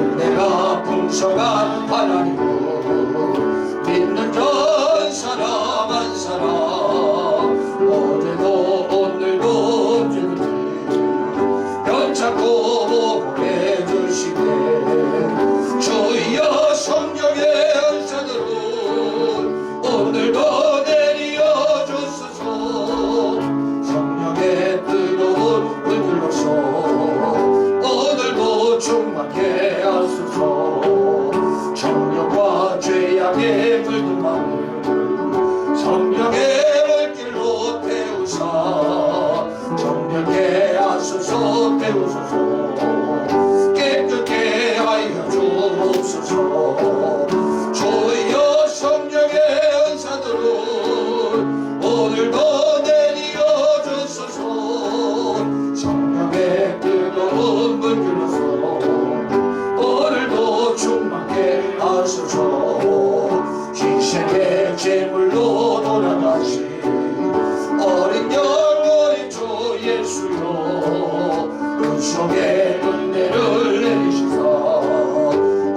은혜가 풍성한 하나님을 믿는 전 사람 한 사람 어제도 오늘도 주님 연착고 보내주시네. 주여 성령의 은사들은 오늘도 내려 주소서. 성령의 뜨거운 불로서 오늘도 충만케 하소서. 정욕과 죄악에 물든 마음을 성령의 물길로 태우사 정결케 하소서. 태우소서. 깨끗게 하여 주옵소서. 주여 성령의 은사들은 오늘도 내려 주소서. 성령의 뜨거운 물길로서 오늘도 충만케 하소서. 희생의 제물로 돌아가신 어린 영혼의 주 예수여 그 속에 은혜를 내리시사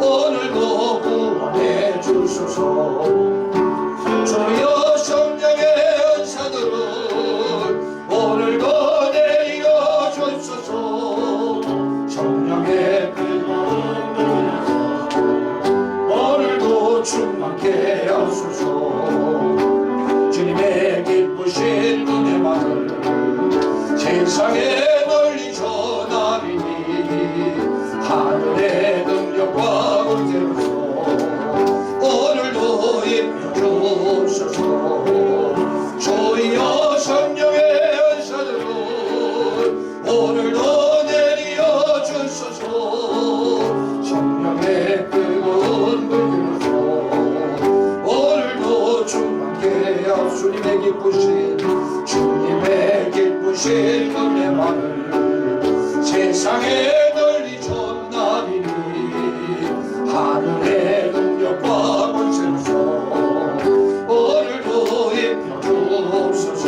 오늘도 구원해 주소서. 주여 성령의 은사들은 오늘도 내려 주소서. 성령의 뜨거운 오늘도 충만케 하소서. 주님의 기쁘신 은혜만을 세상에 널리 전하리니 하늘의 능력과 권세로서 오늘도 입혀 주옵소서. 주여 성령의 은사들은 오늘도 내려 주소서. 성령의 뜨거운 불길로서 오늘도 충만케 하소서. 주님의 기쁘신 은혜만을 세상에 널리 전하리니 하늘의 능력과 권세로서 오늘도 입혀 주옵소서.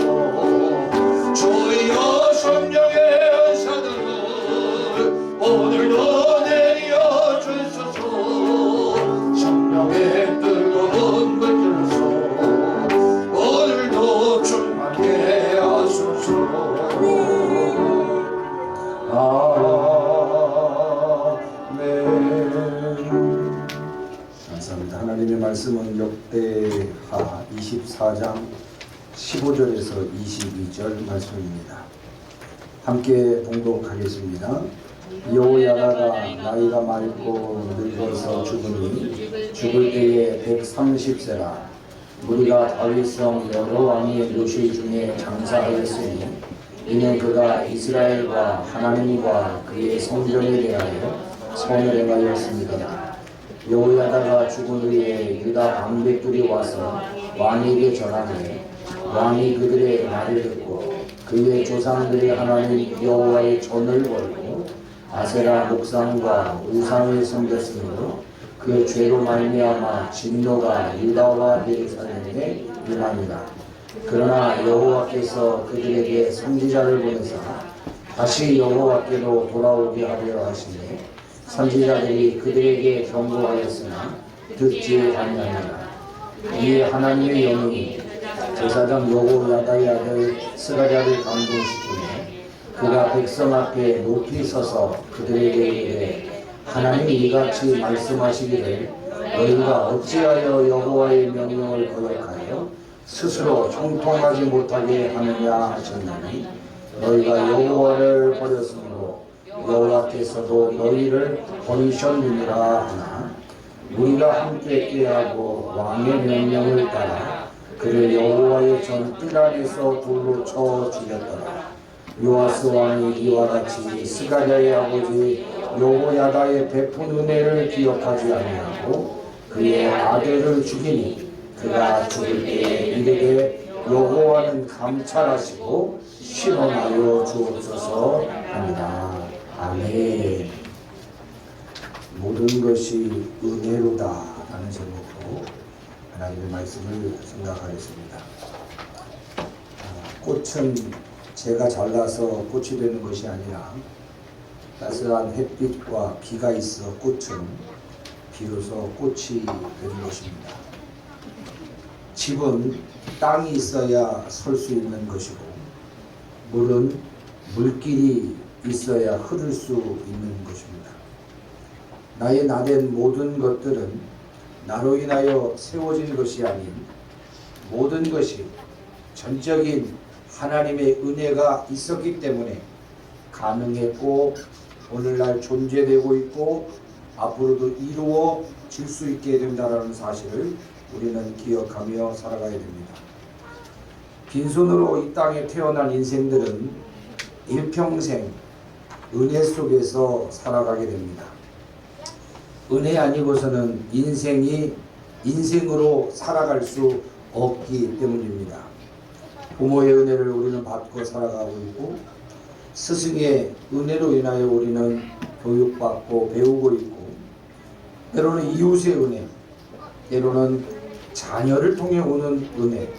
주여 성령의 은사들은 오늘도 내려 주소서. 성령의 뜨거운 불길로서 오늘도 충만케 하소서. 아멘. 감사합니다. 하나님의 말씀은 역대하 24장 15절에서 22절 말씀입니다. 함께 봉독하겠습니다. 여호야다가 나이가 많고 늙어서 죽으니 죽을 때에 130세라. 무리가 다윗성 여러 왕의 묘실 중에 장사하였으니 이는 그가 이스라엘과 하나님과 그의 성전에 대하여 선을 행하였습니다. 여호야다가 죽은 후에 유다 방백들이 와서 왕에게 전하되 왕이 그들의 말을 듣고 그의 조상들의 하나님 여호와의 전을 버리고 아세라 목상과 우상을 섬겼으므로 그 죄로 말미암아 진노가 유다와 예루살렘에 임하니라. 그러나 여호와께서 그들에게 선지자를 보내사 다시 여호와께로 돌아오게 하려 하시니 선지자들이 그들에게 경고하였으나 듣지 아니하니라. 이에 하나님의 영이 제사장 여호야다의 아들 스가랴를 감동시키며 그가 백성 앞에 높이 서서 그들에게 이르되 하나님이 이같이 말씀하시기를 너희가 어찌하여 여호와의 명령을 거역하여 스스로 형통하지 못하게 하느냐 하셨나니 너희가 여호와를 버렸으므로 여호와께서도 너희를 버리셨느니라 하나 우리가 함께 꾀하고 왕의 명령을 따라 그를 여호와의 전뜰 안에서 돌로 쳐 죽였더라. 요아스 왕이 이와 같이 스가랴의 아버지 여호야다의 베푼 은혜를 기억하지 아니하고 그의 아들을 죽이니 그가 죽을 때에 이르되 여호와는 감찰하시고 실험하여 주옵소서 합니다. 아멘. 모든 것이 은혜로다 라는 제목으로 하나님의 말씀을 생각하겠습니다. 꽃은 제가 잘라서 꽃이 되는 것이 아니라 따스한 햇빛과 비가 있어 꽃은 비로소 꽃이 되는 것입니다. 집은 땅이 있어야 설 수 있는 것이고, 물은 물길이 있어야 흐를 수 있는 것입니다. 나의 나된 모든 것들은 나로 인하여 세워진 것이 아닌 모든 것이 전적인 하나님의 은혜가 있었기 때문에 가능했고 오늘날 존재되고 있고 앞으로도 이루어질 수 있게 된다는 사실을 우리는 기억하며 살아가야 됩니다. 빈손으로 이 땅에 태어난 인생들은 일평생 은혜 속에서 살아가게 됩니다. 은혜 아니고서는 인생이 인생으로 살아갈 수 없기 때문입니다. 부모의 은혜를 우리는 받고 살아가고 있고, 스승의 은혜로 인하여 우리는 교육받고 배우고 있고, 때로는 이웃의 은혜, 때로는 자녀를 통해 오는 은혜.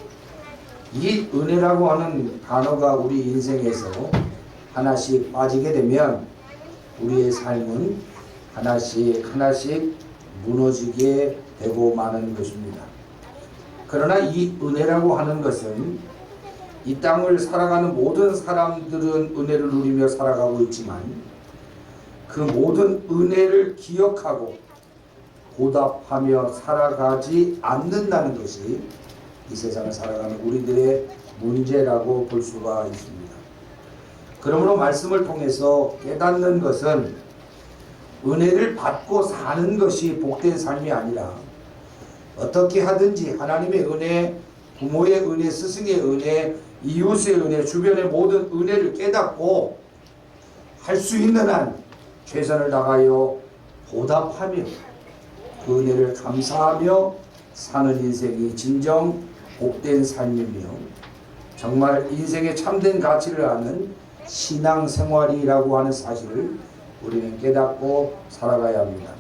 이 은혜라고 하는 단어가 우리 인생에서 하나씩 빠지게 되면 우리의 삶은 하나씩 무너지게 되고 마는 것입니다. 그러나 이 은혜라고 하는 것은 이 땅을 살아가는 모든 사람들은 은혜를 누리며 살아가고 있지만 그 모든 은혜를 기억하고 보답하며 살아가지 않는다는 것이 이 세상을 살아가는 우리들의 문제라고 볼 수가 있습니다. 그러므로 말씀을 통해서 깨닫는 것은 은혜를 받고 사는 것이 복된 삶이 아니라 어떻게 하든지 하나님의 은혜, 부모의 은혜, 스승의 은혜, 이웃의 은혜, 주변의 모든 은혜를 깨닫고 할 수 있는 한 최선을 다하여 보답하며 그 은혜를 감사하며 사는 인생이 진정 복된 삶이며 정말 인생의 참된 가치를 아는 신앙생활이라고 하는 사실을 우리는 깨닫고 살아가야 합니다.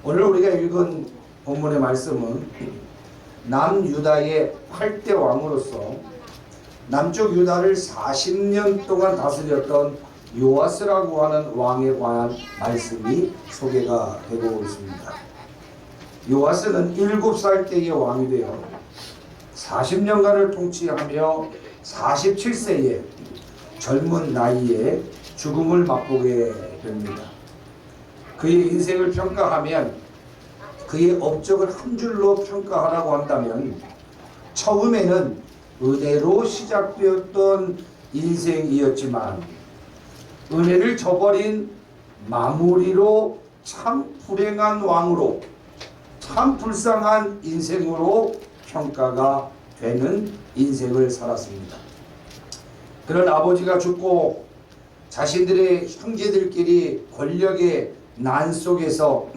오늘 우리가 읽은 본문의 말씀은 남유다의 8대 왕으로서 남쪽 유다를 40년 동안 다스렸던 요아스라고 하는 왕에 관한 말씀이 소개가 되고 있습니다. 요아스는 7살 때의 왕이 되어 40년간을 통치하며 47세의 젊은 나이에 죽음을 맛보게 됩니다. 그의 인생을 평가하면 그의 업적을 한 줄로 평가하라고 한다면 처음에는 은혜로 시작되었던 인생이었지만 은혜를 저버린 마무리로 참 불행한 왕으로 참 불쌍한 인생으로 평가가 되는 인생을 살았습니다. 그런 아버지가 죽고 자신들의 형제들끼리 권력의 난 속에서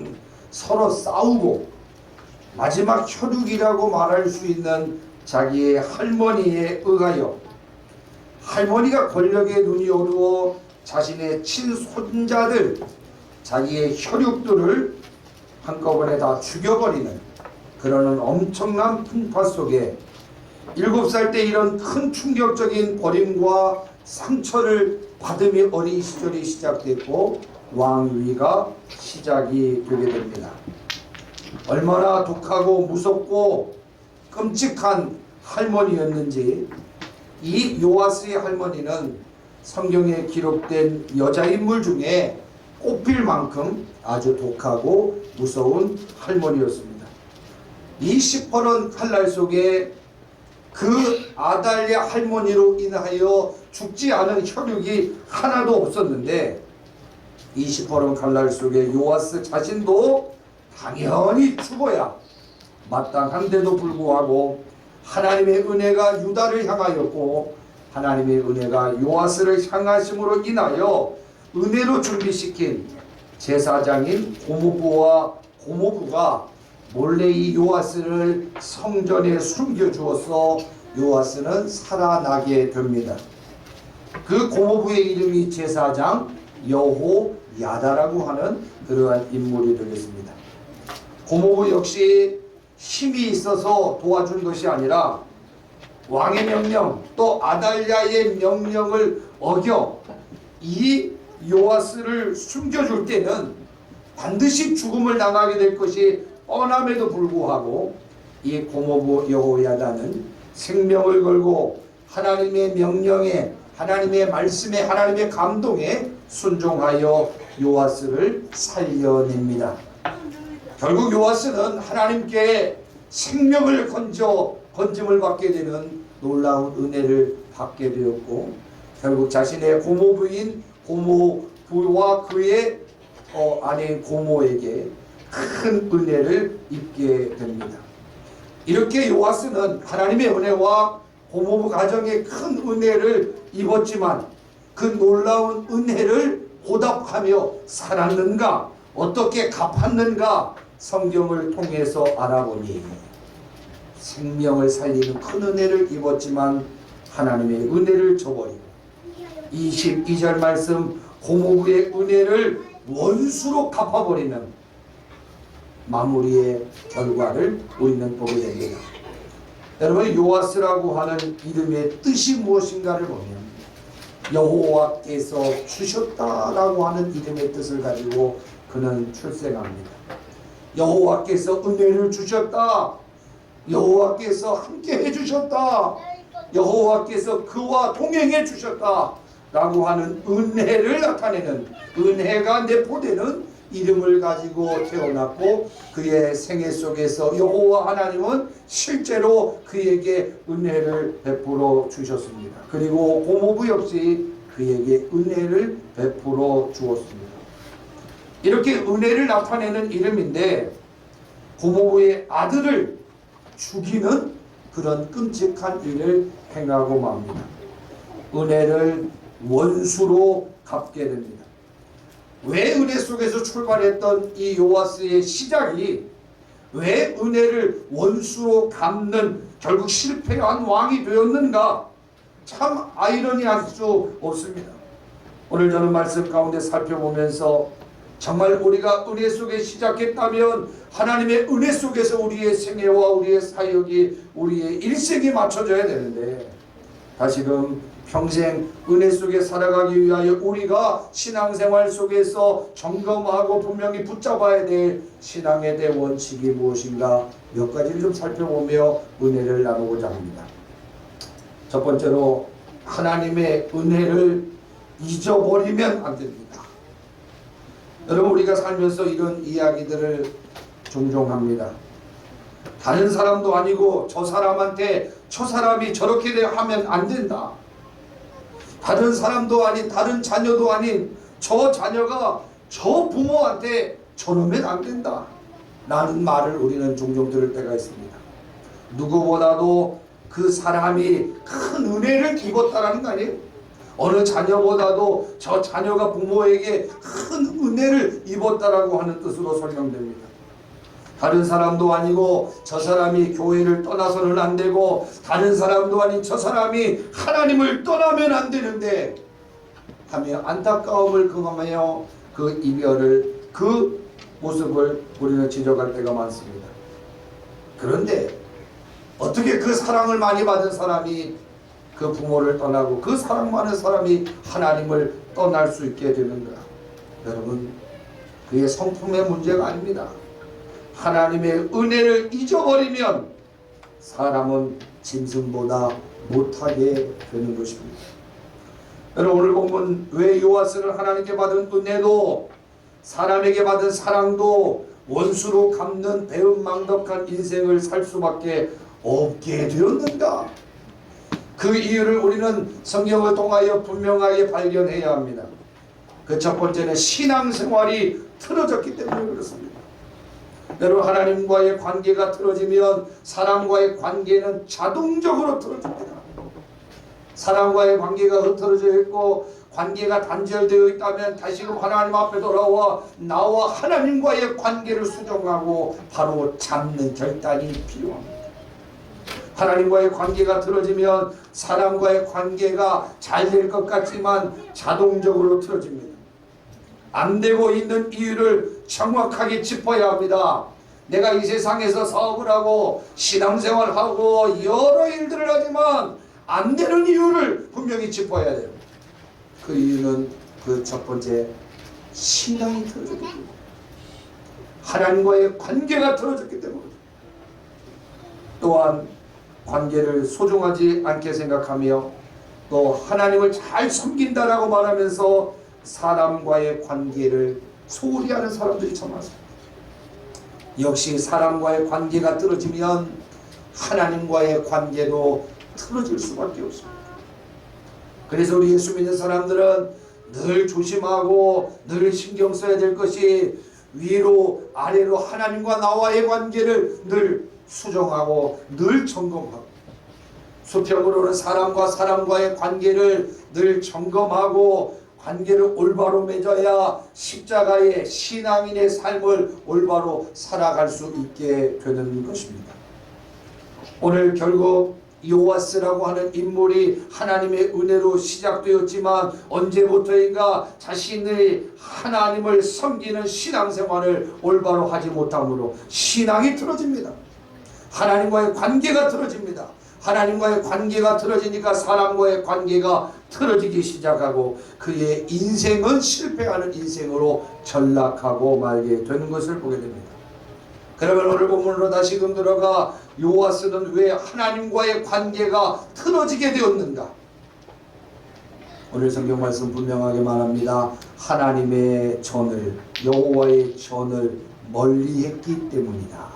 서로 싸우고 마지막 혈육이라고 말할 수 있는 자기의 할머니에 의하여 할머니가 권력에 눈이 어두워 자신의 친손자들 자기의 혈육들을 한꺼번에 다 죽여버리는 그러는 엄청난 풍파 속에 7살 때 이런 큰 충격적인 버림과 상처를 받으며 어린 시절이 시작됐고 왕위가 시작이 되게 됩니다. 얼마나 독하고 무섭고 끔찍한 할머니였는지 이 요아스의 할머니는 성경에 기록된 여자 인물 중에 꼽힐 만큼 아주 독하고 무서운 할머니였습니다. 이 시퍼런 칼날 속에 그 아달랴 할머니로 인하여 죽지 않은 혈육이 하나도 없었는데 이 시퍼런 칼날 속에 요아스 자신도 당연히 죽어야 마땅한데도 불구하고 하나님의 은혜가 유다를 향하였고 하나님의 은혜가 요아스를 향하심으로 인하여 은혜로 준비시킨 제사장인 고모부와 고모부가 몰래 이 요아스를 성전에 숨겨주어서 요아스는 살아나게 됩니다. 그 고모부의 이름이 제사장 여호야다라고 하는 그러한 인물이 되겠습니다. 고모부 역시 힘이 있어서 도와준 것이 아니라 왕의 명령 또 아달랴의 명령을 어겨 이 요아스를 숨겨줄 때는 반드시 죽음을 당하게 될 것이 뻔함에도 불구하고 이 고모부 여호야다는 생명을 걸고 하나님의 명령에, 하나님의 말씀에, 하나님의 감동에 순종하여 요아스를 살려냅니다. 결국 요아스는 하나님께 생명을 건짐을 받게 되는 놀라운 은혜를 받게 되었고, 결국 자신의 고모부인 고모부와 그의 아내인 고모에게 큰 은혜를 입게 됩니다. 이렇게 요아스는 하나님의 은혜와 고모부 가정에 큰 은혜를 입었지만 그 놀라운 은혜를 보답하며 살았는가, 어떻게 갚았는가 성경을 통해서 알아보니 생명을 살리는 큰 은혜를 입었지만 하나님의 은혜를 저버리고 22절 말씀 고모부의 은혜를 원수로 갚아버리는 마무리의 결과를 우리는 보게 됩니다. 여러분, 요아스라고 하는 이름의 뜻이 무엇인가를 보면 여호와께서 주셨다라고 하는 이름의 뜻을 가지고 그는 출생합니다. 여호와께서 은혜를 주셨다, 여호와께서 함께 해주셨다, 여호와께서 그와 동행해 주셨다 라고 하는 은혜를 나타내는, 은혜가 내포되는 이름을 가지고 태어났고, 그의 생애 속에서 여호와 하나님은 실제로 그에게 은혜를 베풀어 주셨습니다. 그리고 고모부 역시 그에게 은혜를 베풀어 주었습니다. 이렇게 은혜를 나타내는 이름인데 고모부의 아들을 죽이는 그런 끔찍한 일을 행하고 맙니다. 은혜를 원수로 갚게 됩니다. 왜 은혜 속에서 출발했던 이 요아스의 시작이 왜 은혜를 원수로 갚는 결국 실패한 왕이 되었는가, 참 아이러니할 수 없습니다. 오늘 저는 말씀 가운데 살펴보면서 정말 우리가 은혜 속에 시작했다면 하나님의 은혜 속에서 우리의 생애와 우리의 사역이, 우리의 일생이 맞춰져야 되는데, 다시금 평생 은혜 속에 살아가기 위하여 우리가 신앙생활 속에서 점검하고 분명히 붙잡아야 될 신앙에 대한 원칙이 무엇인가 몇 가지를 좀 살펴보며 은혜를 나누고자 합니다. 첫 번째로 하나님의 은혜를 잊어버리면 안 됩니다. 여러분, 우리가 살면서 이런 이야기들을 종종 합니다. 다른 사람도 아니고 저 사람한테 저 사람이 저렇게 하면 안 된다. 다른 사람도 아닌, 다른 자녀도 아닌 저 자녀가 저 부모한테 저러면 안 된다 라는 말을 우리는 종종 들을 때가 있습니다. 누구보다도 그 사람이 큰 은혜를 입었다라는 거 아니에요? 어느 자녀보다도 저 자녀가 부모에게 큰 은혜를 입었다라고 하는 뜻으로 설명됩니다. 다른 사람도 아니고 저 사람이 교회를 떠나서는 안 되고, 다른 사람도 아닌 저 사람이 하나님을 떠나면 안 되는데 하며 안타까움을 금하며 그 이별을, 그 모습을 우리는 지적할 때가 많습니다. 그런데 어떻게 그 사랑을 많이 받은 사람이 그 부모를 떠나고 그 사랑 많은 사람이 하나님을 떠날 수 있게 되는가? 여러분, 그의 성품의 문제가 아닙니다. 하나님의 은혜를 잊어버리면 사람은 짐승보다 못하게 되는 것입니다. 여러분, 오늘 본문 왜 요아스를 하나님께 받은 은혜도 사람에게 받은 사랑도 원수로 갚는 배은망덕한 인생을 살 수밖에 없게 되었는가? 그 이유를 우리는 성경을 통하여 분명하게 발견해야 합니다. 그 첫 번째는 신앙생활이 틀어졌기 때문에 그렇습니다. 여러분, 하나님과의 관계가 틀어지면 사람과의 관계는 자동적으로 틀어집니다. 사람과의 관계가 흐트러져 있고 관계가 단절되어 있다면 다시금 하나님 앞에 돌아와 나와 하나님과의 관계를 수정하고 바로 잡는 결단이 필요합니다. 하나님과의 관계가 틀어지면 사람과의 관계가 잘 될 것 같지만 자동적으로 틀어집니다. 안 되고 있는 이유를 정확하게 짚어야 합니다. 내가 이 세상에서 사업을 하고 신앙생활을 하고 여러 일들을 하지만 안 되는 이유를 분명히 짚어야 돼요. 그 이유는 그 첫 번째 신앙이 틀어졌기 때문에, 하나님과의 관계가 틀어졌기 때문에, 또한 관계를 소중하지 않게 생각하며 또 하나님을 잘 섬긴다라고 말하면서 사람과의 관계를 소홀히 하는 사람들이 참 많습니다. 역시 사람과의 관계가 틀어지면 하나님과의 관계도 틀어질 수밖에 없습니다. 그래서 우리 예수 믿는 사람들은 늘 조심하고 늘 신경 써야 될 것이 위로 아래로 하나님과 나와의 관계를 늘 수정하고 늘 점검하고, 수평으로는 사람과 사람과의 관계를 늘 점검하고 관계를 올바로 맺어야 십자가의 신앙인의 삶을 올바로 살아갈 수 있게 되는 것입니다. 오늘 결국 요아스라고 하는 인물이 하나님의 은혜로 시작되었지만 언제부터인가 자신의 하나님을 섬기는 신앙생활을 올바로 하지 못함으로 신앙이 틀어집니다. 하나님과의 관계가 틀어집니다. 하나님과의 관계가 틀어지니까 사람과의 관계가 틀어지기 시작하고 그의 인생은 실패하는 인생으로 전락하고 말게 되는 것을 보게 됩니다. 그러면 오늘 본문으로 다시금 들어가 요아스는 왜 하나님과의 관계가 틀어지게 되었는가? 오늘 성경 말씀 분명하게 말합니다. 하나님의 전을, 여호와의 전을 멀리했기 때문이다.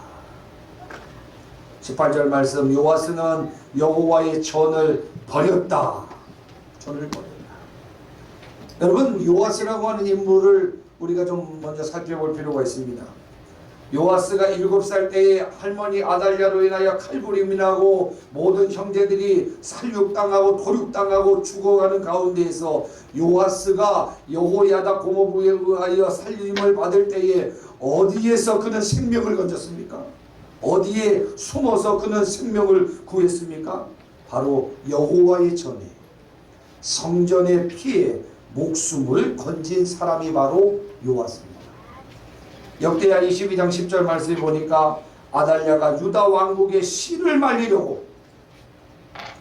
18절 말씀, 요아스는 여호와의 전을 버렸다. 전을 버렸다. 여러분, 요아스라고 하는 인물을 우리가 좀 먼저 살펴볼 필요가 있습니다. 요아스가 7살 때에 할머니 아달랴로 인하여 칼부림이 나고 모든 형제들이 살육당하고 도륙당하고 죽어가는 가운데에서 요아스가 여호야다 고모부에 의하여 살림을 받을 때에 어디에서 그는 생명을 건졌습니까? 어디에 숨어서 그는 생명을 구했습니까? 바로 여호와의 전에, 성전의 피에 목숨을 건진 사람이 바로 요아스입니다. 역대하 22장 10절 말씀을 보니까 아달랴가 유다 왕국의 씨를 말리려고,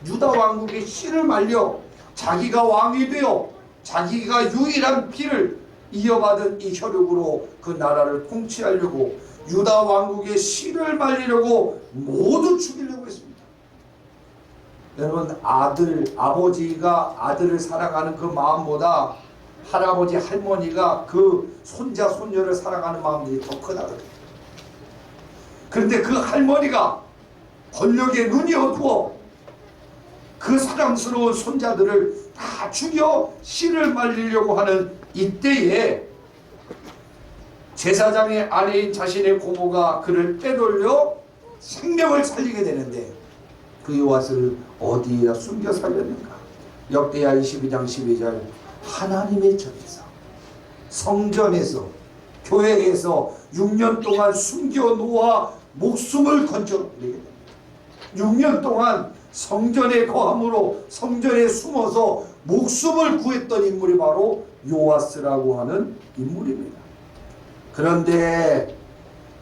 유다 왕국의 씨를 말려 자기가 왕이 되어 자기가 유일한 피를 이어받은 이 혈육으로 그 나라를 통치하려고 유다 왕국의 씨를 말리려고 모두 죽이려고 했습니다. 여러분, 아버지가 아들을 사랑하는 그 마음보다 할아버지 할머니가 그 손자 손녀를 사랑하는 마음들이 더 크다. 그런데 그 할머니가 권력에 눈이 어두워 그 사랑스러운 손자들을 다 죽여 씨를 말리려고 하는 이때에 제사장의 아내인 자신의 고모가 그를 빼돌려 생명을 살리게 되는데 그 요아스를 어디에다 숨겨 살렸는가? 역대하 22장 12절, 하나님의 전에서, 성전에서, 교회에서 6년 동안 숨겨 놓아 목숨을 건져내게 됩니다. 6년 동안 성전에 거함으로 성전에 숨어서 목숨을 구했던 인물이 바로 요아스라고 하는 인물입니다. 그런데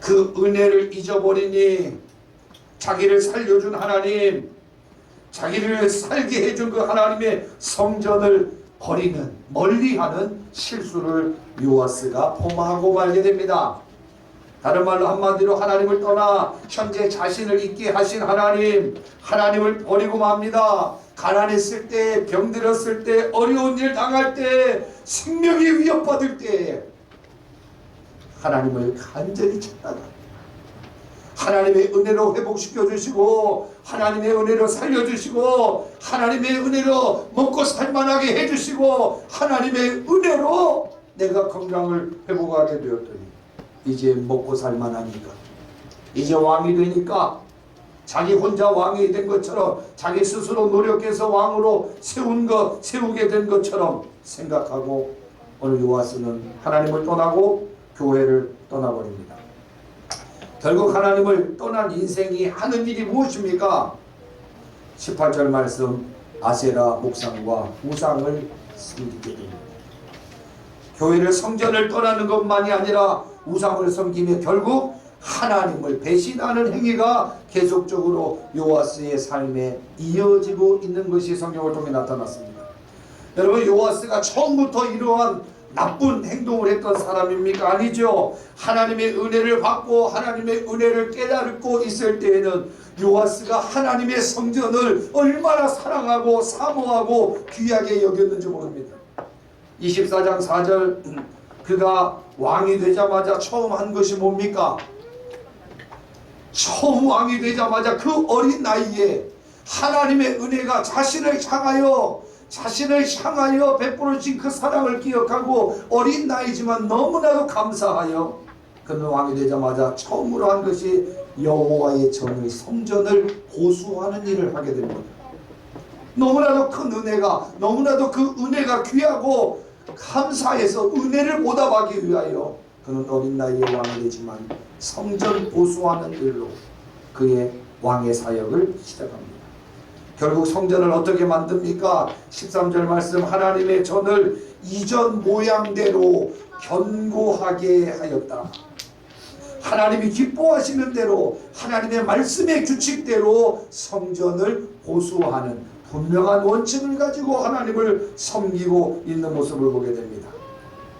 그 은혜를 잊어버리니 자기를 살려준 하나님, 자기를 살게 해준 그 하나님의 성전을 버리는, 멀리하는 실수를 요아스가 범하고 말게 됩니다. 다른 말로 한마디로 하나님을 떠나 현재 자신을 있게 하신 하나님을 버리고 맙니다. 가난했을 때, 병들었을 때, 어려운 일 당할 때, 생명이 위협받을 때 하나님을 간절히 찾다가 하나님의 은혜로 회복시켜 주시고 하나님의 은혜로 살려주시고 하나님의 은혜로 먹고 살만하게 해주시고 하나님의 은혜로 내가 건강을 회복하게 되었더니 이제 먹고 살만하니까, 이제 왕이 되니까, 자기 혼자 왕이 된 것처럼, 자기 스스로 노력해서 왕으로 세우게 된 것처럼 생각하고 오늘 요아스는 하나님을 떠나고 교회를 떠나버립니다. 결국 하나님을 떠난 인생이 하는 일이 무엇입니까? 18절 말씀, 아세라 목상과 우상을 섬기게 됩니다. 교회를, 성전을 떠나는 것만이 아니라 우상을 섬기며 결국 하나님을 배신하는 행위가 계속적으로 요아스의 삶에 이어지고 있는 것이 성경을 통해 나타났습니다. 여러분, 요아스가 처음부터 이러한 나쁜 행동을 했던 사람입니까? 아니죠. 하나님의 은혜를 받고 하나님의 은혜를 깨닫고 있을 때에는 요아스가 하나님의 성전을 얼마나 사랑하고 사모하고 귀하게 여겼는지 모릅니다. 24장 4절, 그가 왕이 되자마자 처음 한 것이 뭡니까? 처음 왕이 되자마자 그 어린 나이에 하나님의 은혜가 자신을 향하여 베풀어 주신 그 사랑을 기억하고 어린 나이지만 너무나도 감사하여 그는 왕이 되자마자 처음으로 한 것이 여호와의 전의 성전을 보수하는 일을 하게 됩니다. 너무나도 큰 은혜가, 너무나도 그 은혜가 귀하고 감사해서 은혜를 보답하기 위하여 그는 어린 나이에 왕이 되지만 성전 보수하는 일로 그의 왕의 사역을 시작합니다. 결국 성전을 어떻게 만듭니까? 13절 말씀, 하나님의 전을 이전 모양대로 견고하게 하였다. 하나님이 기뻐하시는 대로 하나님의 말씀의 규칙대로 성전을 보수하는 분명한 원칙을 가지고 하나님을 섬기고 있는 모습을 보게 됩니다.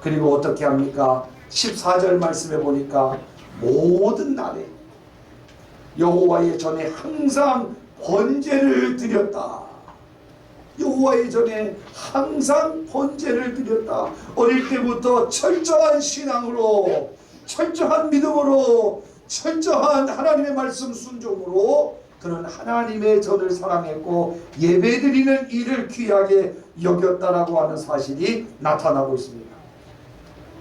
그리고 어떻게 합니까? 14절 말씀에 보니까 모든 날에 여호와의 전에 항상 번제를 드렸다. 여호와의 전에 항상 번제를 드렸다. 어릴 때부터 철저한 신앙으로, 철저한 믿음으로, 철저한 하나님의 말씀 순종으로 그는 하나님의 전을 사랑했고 예배드리는 일을 귀하게 여겼다라고 하는 사실이 나타나고 있습니다.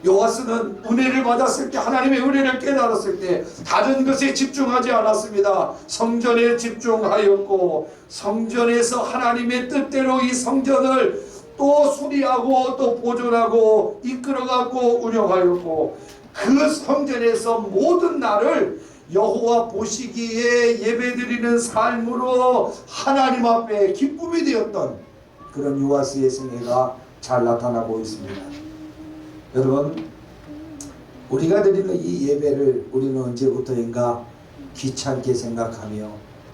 요아스는 은혜를 받았을 때, 하나님의 은혜를 깨달았을 때 다른 것에 집중하지 않았습니다. 성전에 집중하였고 성전에서 하나님의 뜻대로 이 성전을 또 수리하고 또 보존하고 이끌어가고 운영하였고 그 성전에서 모든 날을 여호와 보시기에 예배드리는 삶으로 하나님 앞에 기쁨이 되었던 그런 요아스의 생애가 잘 나타나고 있습니다. 여러분, 우리가 드리는 이 예배를 우리는 언제부터인가 귀찮게 생각하며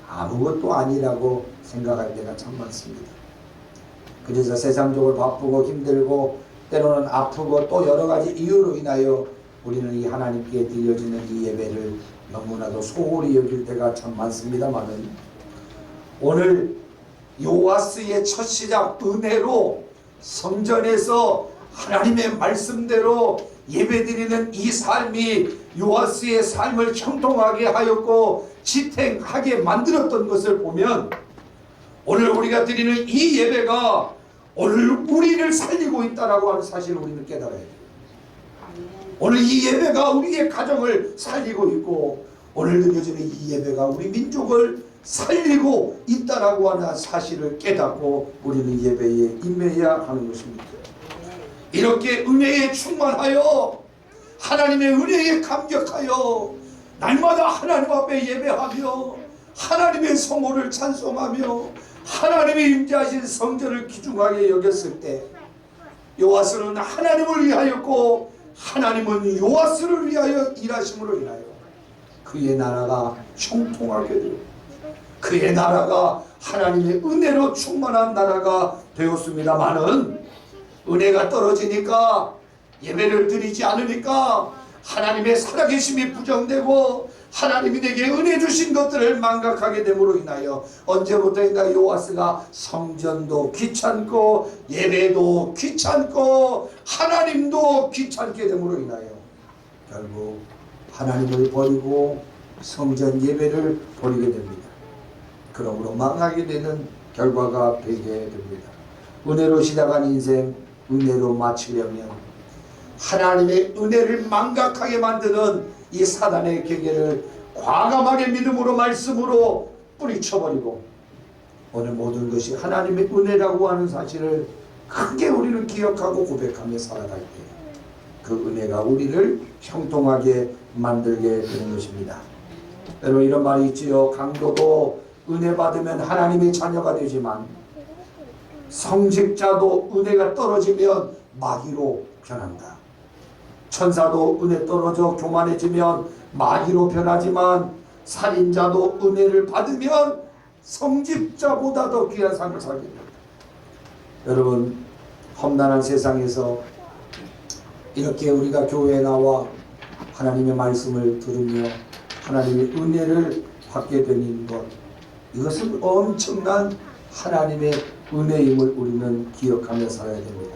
아무것도 아니라고 생각할 때가 참 많습니다. 그래서 세상적으로 바쁘고 힘들고 때로는 아프고 또 여러 가지 이유로 인하여 우리는 이 하나님께 드려지는 이 예배를 너무나도 소홀히 여길 때가 참 많습니다만은 오늘 요아스의 첫 시작 은혜로 성전에서 하나님의 말씀대로 예배드리는 이 삶이 요아스의 삶을 형통하게 하였고 지탱하게 만들었던 것을 보면 오늘 우리가 드리는 이 예배가 오늘 우리를 살리고 있다라고 하는 사실을 우리는 깨달아야 돼요. 오늘 이 예배가 우리의 가정을 살리고 있고 오늘 드려지는 이 예배가 우리 민족을 살리고 있다라고 하는 사실을 깨닫고 우리는 예배에 임해야 하는 것입니다. 이렇게 은혜에 충만하여 하나님의 은혜에 감격하여 날마다 하나님 앞에 예배하며 하나님의 성호를 찬송하며 하나님의 임재하신 성전을 귀중하게 여겼을 때 요아스는 하나님을 위하였고 하나님은 요아스를 위하여 일하심으로 인하여 그의 나라가 형통하게 되고 그의 나라가 하나님의 은혜로 충만한 나라가 되었습니다마는 은혜가 떨어지니까 예배를 드리지 않으니까 하나님의 살아계심이 부정되고 하나님이 내게 은혜 주신 것들을 망각하게 됨으로 인하여 언제부터인가 요아스가 성전도 귀찮고 예배도 귀찮고 하나님도 귀찮게 됨으로 인하여 결국 하나님을 버리고 성전 예배를 버리게 됩니다. 그러므로 망하게 되는 결과가 되게 됩니다. 은혜로 시작한 인생 은혜로 마치려면 하나님의 은혜를 망각하게 만드는 이 사단의 계계를 과감하게 믿음으로 말씀으로 뿌리쳐버리고 오늘 모든 것이 하나님의 은혜라고 하는 사실을 크게 우리는 기억하고 고백하며 살아갈 때 그 은혜가 우리를 형통하게 만들게 되는 것입니다. 여러분, 이런 말이 있지요. 강도도 은혜 받으면 하나님의 자녀가 되지만 성직자도 은혜가 떨어지면 마귀로 변한다. 천사도 은혜 떨어져 교만해지면 마귀로 변하지만 살인자도 은혜를 받으면 성직자보다 더 귀한 삶을 살게 됩니다. 여러분, 험난한 세상에서 이렇게 우리가 교회에 나와 하나님의 말씀을 들으며 하나님의 은혜를 받게 되는 것, 이것은 엄청난 하나님의 은혜임을 우리는 기억하며 살아야 됩니다.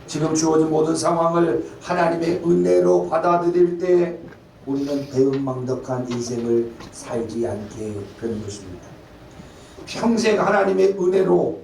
지금 주어진 모든 상황을 하나님의 은혜로 받아들일 때 우리는 배은망덕한 인생을 살지 않게 되는 것입니다. 평생 하나님의 은혜로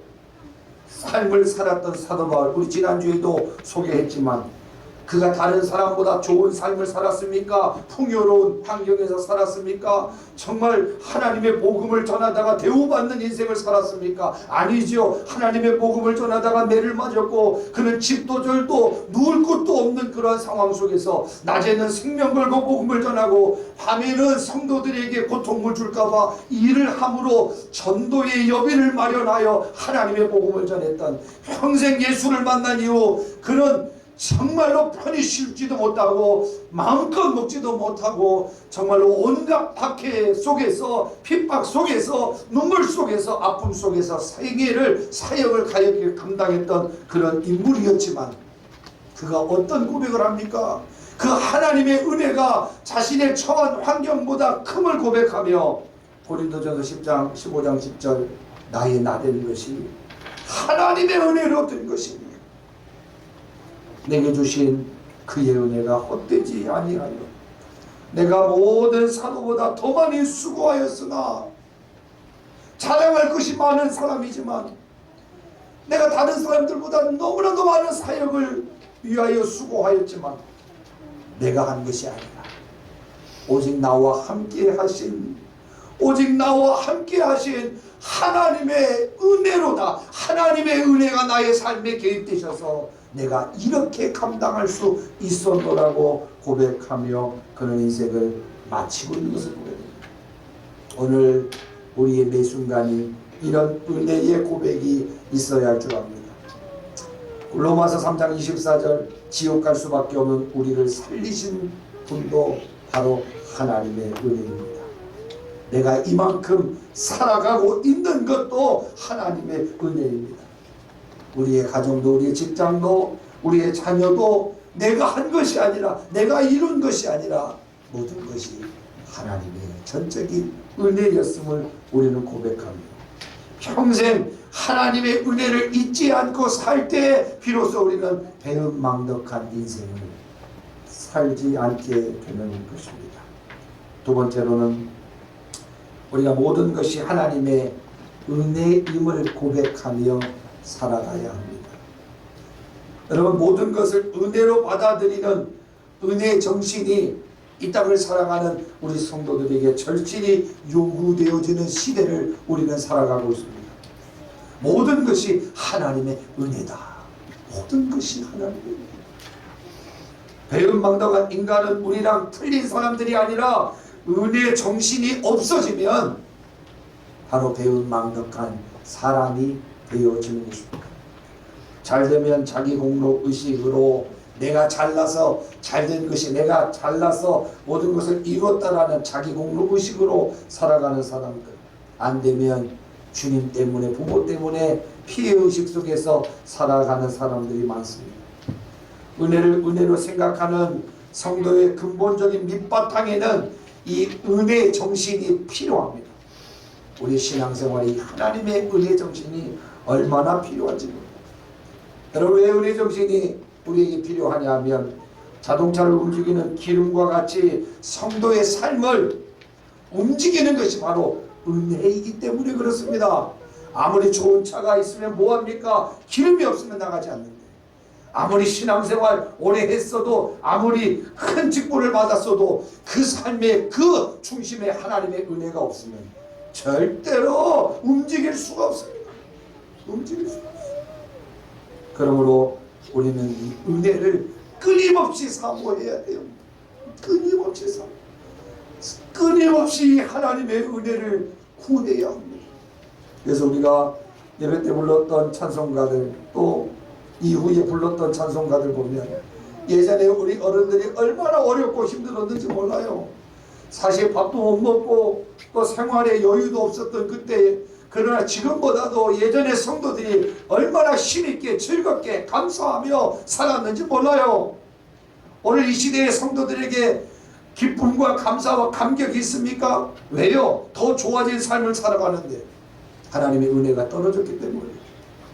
삶을 살았던 사도 바울, 우리 지난주에도 소개했지만 그가 다른 사람보다 좋은 삶을 살았습니까? 풍요로운 환경에서 살았습니까? 정말 하나님의 복음을 전하다가 대우받는 인생을 살았습니까? 아니죠. 하나님의 복음을 전하다가 매를 맞았고 그는 집도 절도 누울 곳도 없는 그런 상황 속에서 낮에는 생명 걸고 복음을 전하고 밤에는 성도들에게 고통을 줄까봐 일을 함으로 전도의 여비를 마련하여 하나님의 복음을 전했던, 평생 예수를 만난 이후 그는 정말로 편히 쉬지도 못하고 마음껏 먹지도 못하고 정말로 온갖 박해 속에서, 핍박 속에서, 눈물 속에서, 아픔 속에서 사역을 가볍게 감당했던 그런 인물이었지만 그가 어떤 고백을 합니까? 그 하나님의 은혜가 자신의 처한 환경보다 큼을 고백하며 고린도전서 10장 15장 10절 나의 나된 것이 하나님의 은혜로 된 것입니다. 내게 주신 그의 은혜가 헛되지 아니하여 내가 모든 사도보다 더 많이 수고하였으나, 자랑할 것이 많은 사람이지만 내가 다른 사람들보다 너무나도 많은 사역을 위하여 수고하였지만 내가 한 것이 아니라 오직 나와 함께 하신 하나님의 은혜로다. 하나님의 은혜가 나의 삶에 개입되셔서 내가 이렇게 감당할 수 있었노라고 고백하며 그런 인생을 마치고 있는 것을 보게 됩니다. 오늘 우리의 매 순간이 이런 은혜의 고백이 있어야 할 줄 압니다. 로마서 3장 24절 지옥 갈 수밖에 없는 우리를 살리신 분도 바로 하나님의 은혜입니다. 내가 이만큼 살아가고 있는 것도 하나님의 은혜입니다. 우리의 가정도, 우리의 직장도, 우리의 자녀도 내가 한 것이 아니라, 내가 이룬 것이 아니라 모든 것이 하나님의 전적인 은혜였음을 우리는 고백합니다. 평생 하나님의 은혜를 잊지 않고 살 때 비로소 우리는 배은망덕한 인생을 살지 않게 되는 것입니다. 두 번째로는 우리가 모든 것이 하나님의 은혜임을 고백하며 살아가야 합니다. 여러분, 모든 것을 은혜로 받아들이는 은혜 정신이 이 땅을 살아가는 우리 성도들에게 절실히 요구되어지는 시대를 우리는 살아가고 있습니다. 모든 것이 하나님의 은혜다. 모든 것이 하나님의 은혜다. 배은망덕한 인간은 우리랑 틀린 사람들이 아니라 은혜 정신이 없어지면 바로 배은망덕한 사람이 되어지는 것입니다. 잘되면 자기 공로 의식으로 내가 잘나서 잘된 것이, 내가 잘나서 모든 것을 이뤘다라는 자기 공로 의식으로 살아가는 사람들, 안되면 주님 때문에, 부모 때문에 피해의식 속에서 살아가는 사람들이 많습니다. 은혜를 은혜로 생각하는 성도의 근본적인 밑바탕에는 이 은혜 정신이 필요합니다. 우리 신앙생활이 하나님의 은혜 정신이 얼마나 필요한지 모릅니다. 여러분, 왜 은혜 정신이 우리에게 필요하냐 하면 자동차를 움직이는 기름과 같이 성도의 삶을 움직이는 것이 바로 은혜이기 때문에 그렇습니다. 아무리 좋은 차가 있으면 뭐합니까? 기름이 없으면 나가지 않는데, 아무리 신앙생활 오래 했어도, 아무리 큰 직분을 받았어도 그 삶의 그 중심에 하나님의 은혜가 없으면 절대로 움직일 수가 없습니다. 움직일 수가 없습니다. 그러므로 우리는 이 은혜를 끊임없이 사모해야 돼요. 끊임없이 하나님의 은혜를 구해야 합니다. 그래서 우리가 예배 때 불렀던 찬송가들, 또 이후에 불렀던 찬송가들 보면 예전에 우리 어른들이 얼마나 어렵고 힘들었는지 몰라요. 사실 밥도 못 먹고 또 생활에 여유도 없었던 그때 그러나 지금보다도 예전의 성도들이 얼마나 힘있게 즐겁게 감사하며 살았는지 몰라요. 오늘 이 시대의 성도들에게 기쁨과 감사와 감격이 있습니까? 왜요? 더 좋아진 삶을 살아가는데 하나님의 은혜가 떨어졌기 때문에.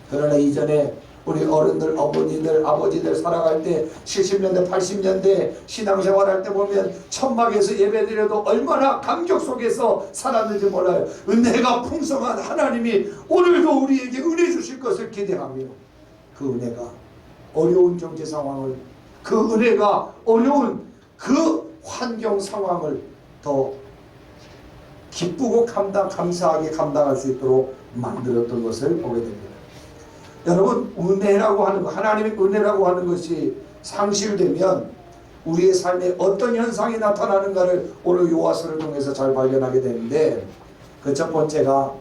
그러나 이전에 우리 어른들, 어머니들, 아버지들 살아갈 때 70년대, 80년대 신앙생활할 때 보면 천막에서 예배드려도 얼마나 감격 속에서 살았는지 몰라요. 은혜가 풍성한 하나님이 오늘도 우리에게 은혜 주실 것을 기대하며 그 은혜가 어려운 경제 상황을, 그 은혜가 어려운 그 환경 상황을 더 기쁘고 감사하게 감당할 수 있도록 만들었던 것을 보게 됩니다. 여러분, 은혜라고 하는 것, 하나님의 은혜라고 하는 것이 상실되면 우리의 삶에 어떤 현상이 나타나는가를 오늘 요하서를 통해서 잘 발견하게 되는데, 그 첫 번째가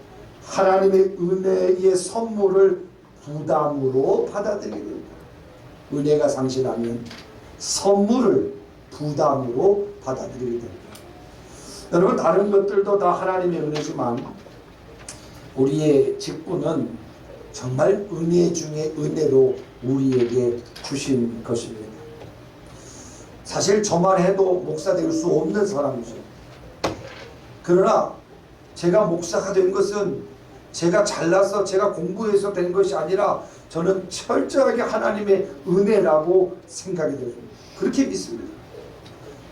하나님의 은혜의 선물을 부담으로 받아들이게 됩니다. 은혜가 상실하면 선물을 부담으로 받아들이게 됩니다. 여러분, 다른 것들도 다 하나님의 은혜지만 우리의 직분은 정말 은혜 중에 은혜로 우리에게 주신 것입니다. 사실 저만 해도 목사 될 수 없는 사람이죠. 그러나 제가 목사가 된 것은 제가 잘나서 제가 공부해서 된 것이 아니라 저는 철저하게 하나님의 은혜라고 생각이 됩니다. 그렇게 믿습니다.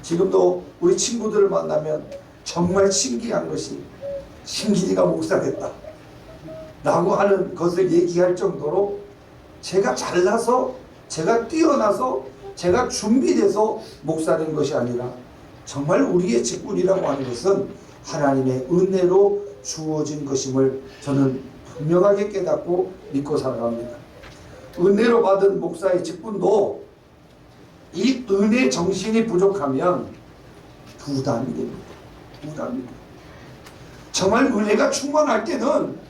지금도 우리 친구들을 만나면 정말 신기한 것이 신기지가 목사 됐다 라고 하는 것을 얘기할 정도로 제가 잘나서, 제가 뛰어나서, 제가 준비돼서 목사된 것이 아니라 정말 우리의 직분이라고 하는 것은 하나님의 은혜로 주어진 것임을 저는 분명하게 깨닫고 믿고 살아갑니다. 은혜로 받은 목사의 직분도 이 은혜 정신이 부족하면 부담이 됩니다. 부담입니다. 정말 은혜가 충만할 때는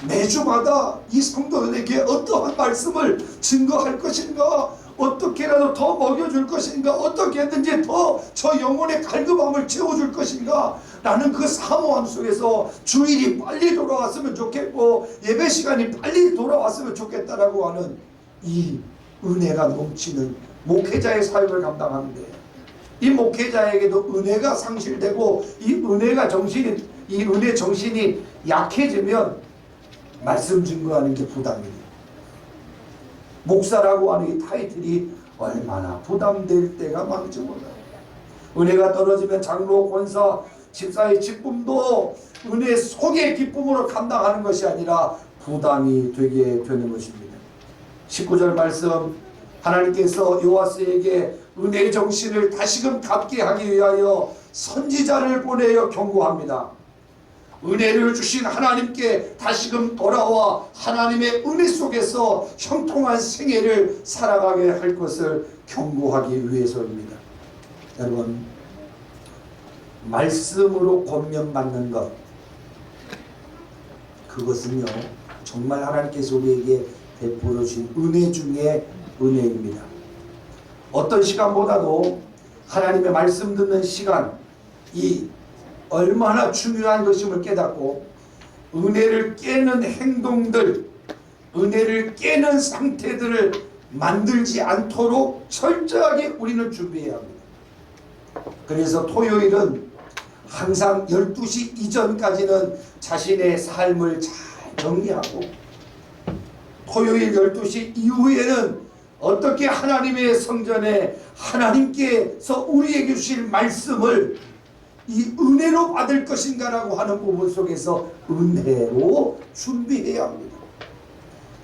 매주마다 이 성도들에게 어떠한 말씀을 증거할 것인가, 어떻게라도 더 먹여줄 것인가, 어떻게든지 더 저 영혼의 갈급함을 채워줄 것인가 라는 그 사모함 속에서 주일이 빨리 돌아왔으면 좋겠고 예배 시간이 빨리 돌아왔으면 좋겠다라고 하는 이 은혜가 넘치는 목회자의 사역을 감당하는데, 이 목회자에게도 은혜가 상실되고 이 은혜 정신이 약해지면 말씀 증거하는 게 부담이에요. 목사라고 하는 이 타이틀이 얼마나 부담될 때가 많은지 몰라요. 은혜가 떨어지면 장로, 권사, 집사의 직분도 은혜 속의 기쁨으로 감당하는 것이 아니라 부담이 되게 되는 것입니다. 19절 말씀, 하나님께서 요아스에게 은혜의 정신을 다시금 갖게 하기 위하여 선지자를 보내어 경고합니다. 은혜를 주신 하나님께 다시금 돌아와 하나님의 은혜 속에서 형통한 생애를 살아가게 할 것을 경고하기 위해서입니다. 여러분, 말씀으로 권면받는 것, 그것은요 정말 하나님께서 우리에게 베풀어 주신 은혜 중에 은혜입니다. 어떤 시간보다도 하나님의 말씀 듣는 시간, 이 얼마나 중요한 것임을 깨닫고 은혜를 깨는 행동들, 은혜를 깨는 상태들을 만들지 않도록 철저하게 우리는 준비해야 합니다. 그래서 토요일은 항상 12시 이전까지는 자신의 삶을 잘 정리하고, 토요일 12시 이후에는 어떻게 하나님의 성전에 하나님께서 우리에게 주실 말씀을 이 은혜로 받을 것인가라고 하는 부분 속에서 은혜로 준비해야 합니다.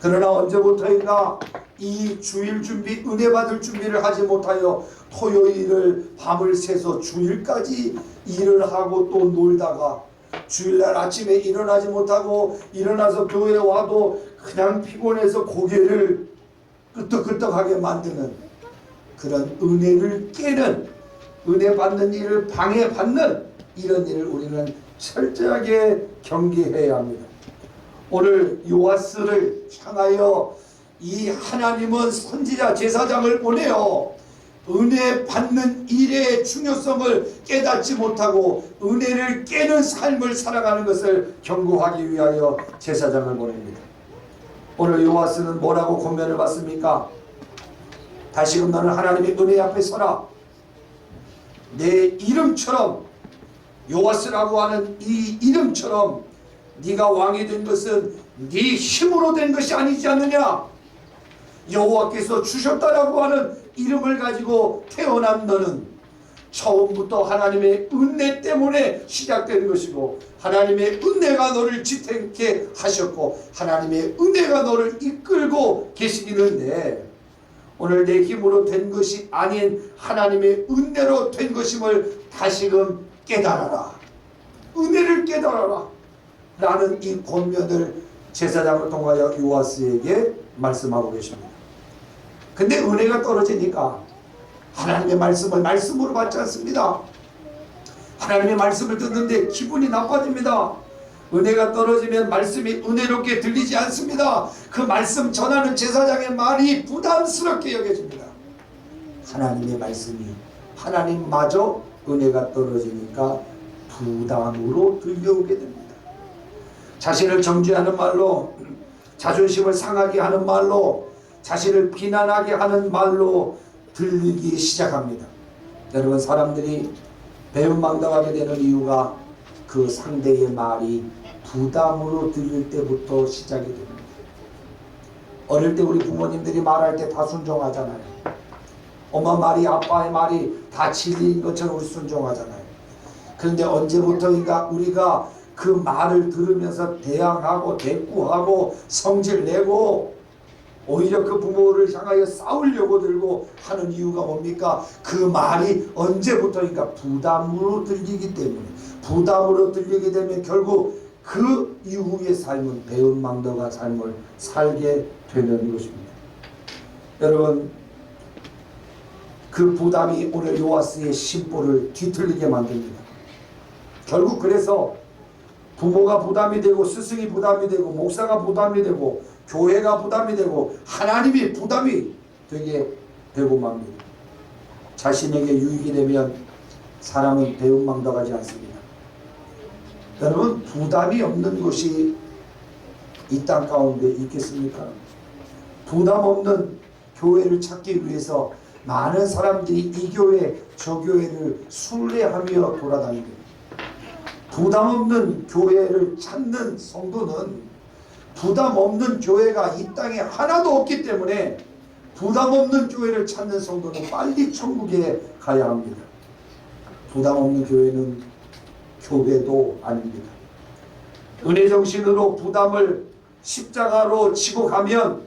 그러나 언제부터인가 이 주일 준비, 은혜 받을 준비를 하지 못하여 토요일을 밤을 새서 주일까지 일을 하고 또 놀다가 주일날 아침에 일어나지 못하고, 일어나서 교회에 와도 그냥 피곤해서 고개를 끄덕끄덕하게 만드는 그런 은혜를 깨는, 은혜 받는 일을 방해받는 이런 일을 우리는 철저하게 경계해야 합니다. 오늘 요아스를 향하여 이 하나님은 선지자 제사장을 보내어 은혜 받는 일의 중요성을 깨닫지 못하고 은혜를 깨는 삶을 살아가는 것을 경고하기 위하여 제사장을 보냅니다. 오늘 요아스는 뭐라고 권면을 받습니까? 다시금 너는 하나님의 은혜 앞에 서라. 내 이름처럼, 요아스라고 하는 이 이름처럼 네가 왕이 된 것은 네 힘으로 된 것이 아니지 않느냐. 여호와께서 주셨다라고 하는 이름을 가지고 태어난 너는 처음부터 하나님의 은혜 때문에 시작된 것이고, 하나님의 은혜가 너를 지탱케 하셨고, 하나님의 은혜가 너를 이끌고 계시기는데, 오늘 내 힘으로 된 것이 아닌 하나님의 은혜로 된 것임을 다시금 깨달아라. 은혜를 깨달아라 라는 이 권면을 제사장을 통하여 요아스에게 말씀하고 계십니다. 근데 은혜가 떨어지니까 하나님의 말씀을 말씀으로 받지 않습니다. 하나님의 말씀을 듣는데 기분이 나빠집니다. 은혜가 떨어지면 말씀이 은혜롭게 들리지 않습니다. 그 말씀 전하는 제사장의 말이 부담스럽게 여겨집니다. 하나님의 말씀이, 하나님마저 은혜가 떨어지니까 부담으로 들려오게 됩니다. 자신을 정죄하는 말로, 자존심을 상하게 하는 말로, 자신을 비난하게 하는 말로 들리기 시작합니다. 여러분, 사람들이 배은망덕하게 되는 이유가 그 상대의 말이 부담으로 들릴 때부터 시작이 됩니다. 어릴 때 우리 부모님들이 말할 때 다 순종하잖아요. 엄마 말이, 아빠의 말이 다 진리인 것처럼 우리 순종하잖아요. 그런데 언제부터인가 우리가 그 말을 들으면서 대항하고 대꾸하고 성질내고 오히려 그 부모를 향하여 싸우려고 들고 하는 이유가 뭡니까? 그 말이 언제부터인가 부담으로 들리기 때문에, 부담으로 들리게 되면 결국 그 이후의 삶은 배은망덕한 삶을 살게 되는 것입니다. 여러분, 그 부담이 오늘 요아스의 심보를 뒤틀리게 만듭니다. 결국 그래서 부모가 부담이 되고, 스승이 부담이 되고, 목사가 부담이 되고, 교회가 부담이 되고, 하나님이 부담이 되게 되고 맙니다. 자신에게 유익이 되면 사람은 배은망덕하지 않습니다. 여러분, 부담이 없는 곳이 이 땅 가운데 있겠습니까? 부담 없는 교회를 찾기 위해서 많은 사람들이 이 교회 저 교회를 순례하며 돌아다닙니다. 부담 없는 교회를 찾는 성도는, 부담 없는 교회가 이 땅에 하나도 없기 때문에 부담 없는 교회를 찾는 성도는 빨리 천국에 가야 합니다. 부담 없는 교회는 교회도 아닙니다. 은혜 정신으로 부담을 십자가로 지고 가면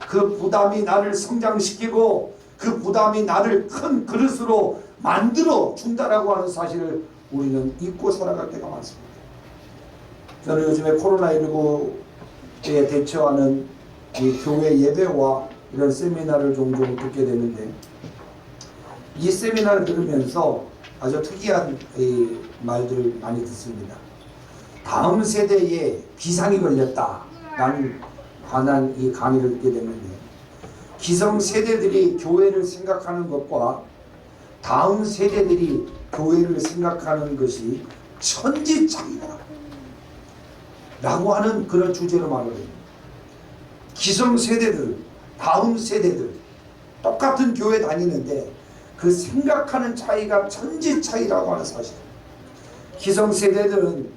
그 부담이 나를 성장시키고 그 부담이 나를 큰 그릇으로 만들어 준다라고 하는 사실을 우리는 잊고 살아갈 때가 많습니다. 저는 요즘에 코로나19에 대처하는 이 교회 예배와 이런 세미나를 종종 듣게 되는데, 이 세미나를 들으면서 아주 특이한 이 말들을 많이 듣습니다. 다음 세대에 비상이 걸렸다라는 관한 이 강의를 듣게 됐는데, 기성 세대들이 교회를 생각하는 것과 다음 세대들이 교회를 생각하는 것이 천지 차이다 라고 하는 그런 주제로 말을 해요. 기성 세대들, 다음 세대들 똑같은 교회 다니는데 그 생각하는 차이가 천지 차이라고 하는 사실. 기성 세대들은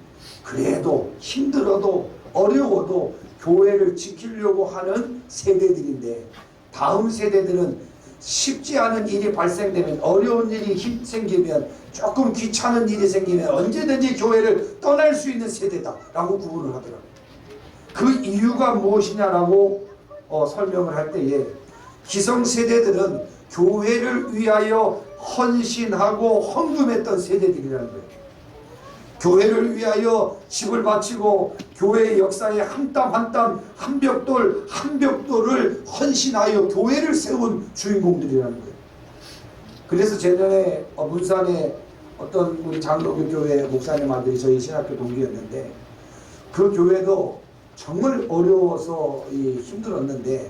그래도 힘들어도 어려워도 교회를 지키려고 하는 세대들인데, 다음 세대들은 쉽지 않은 일이 발생되면, 어려운 일이 생기면, 조금 귀찮은 일이 생기면 언제든지 교회를 떠날 수 있는 세대다라고 구분을 하더라고요. 그 이유가 무엇이냐라고 설명을 할 때에, 기성세대들은 교회를 위하여 헌신하고 헌금했던 세대들이라는 거예요. 교회를 위하여 집을 바치고 교회의 역사에 한 땀 한 땀, 한 벽돌 한 벽돌을 헌신하여 교회를 세운 주인공들이라는 거예요. 그래서 재전에 문산에 어떤 우리 장로교 교회 목사님 아들이 저희 신학교 동기였는데, 그 교회도 정말 어려워서 힘들었는데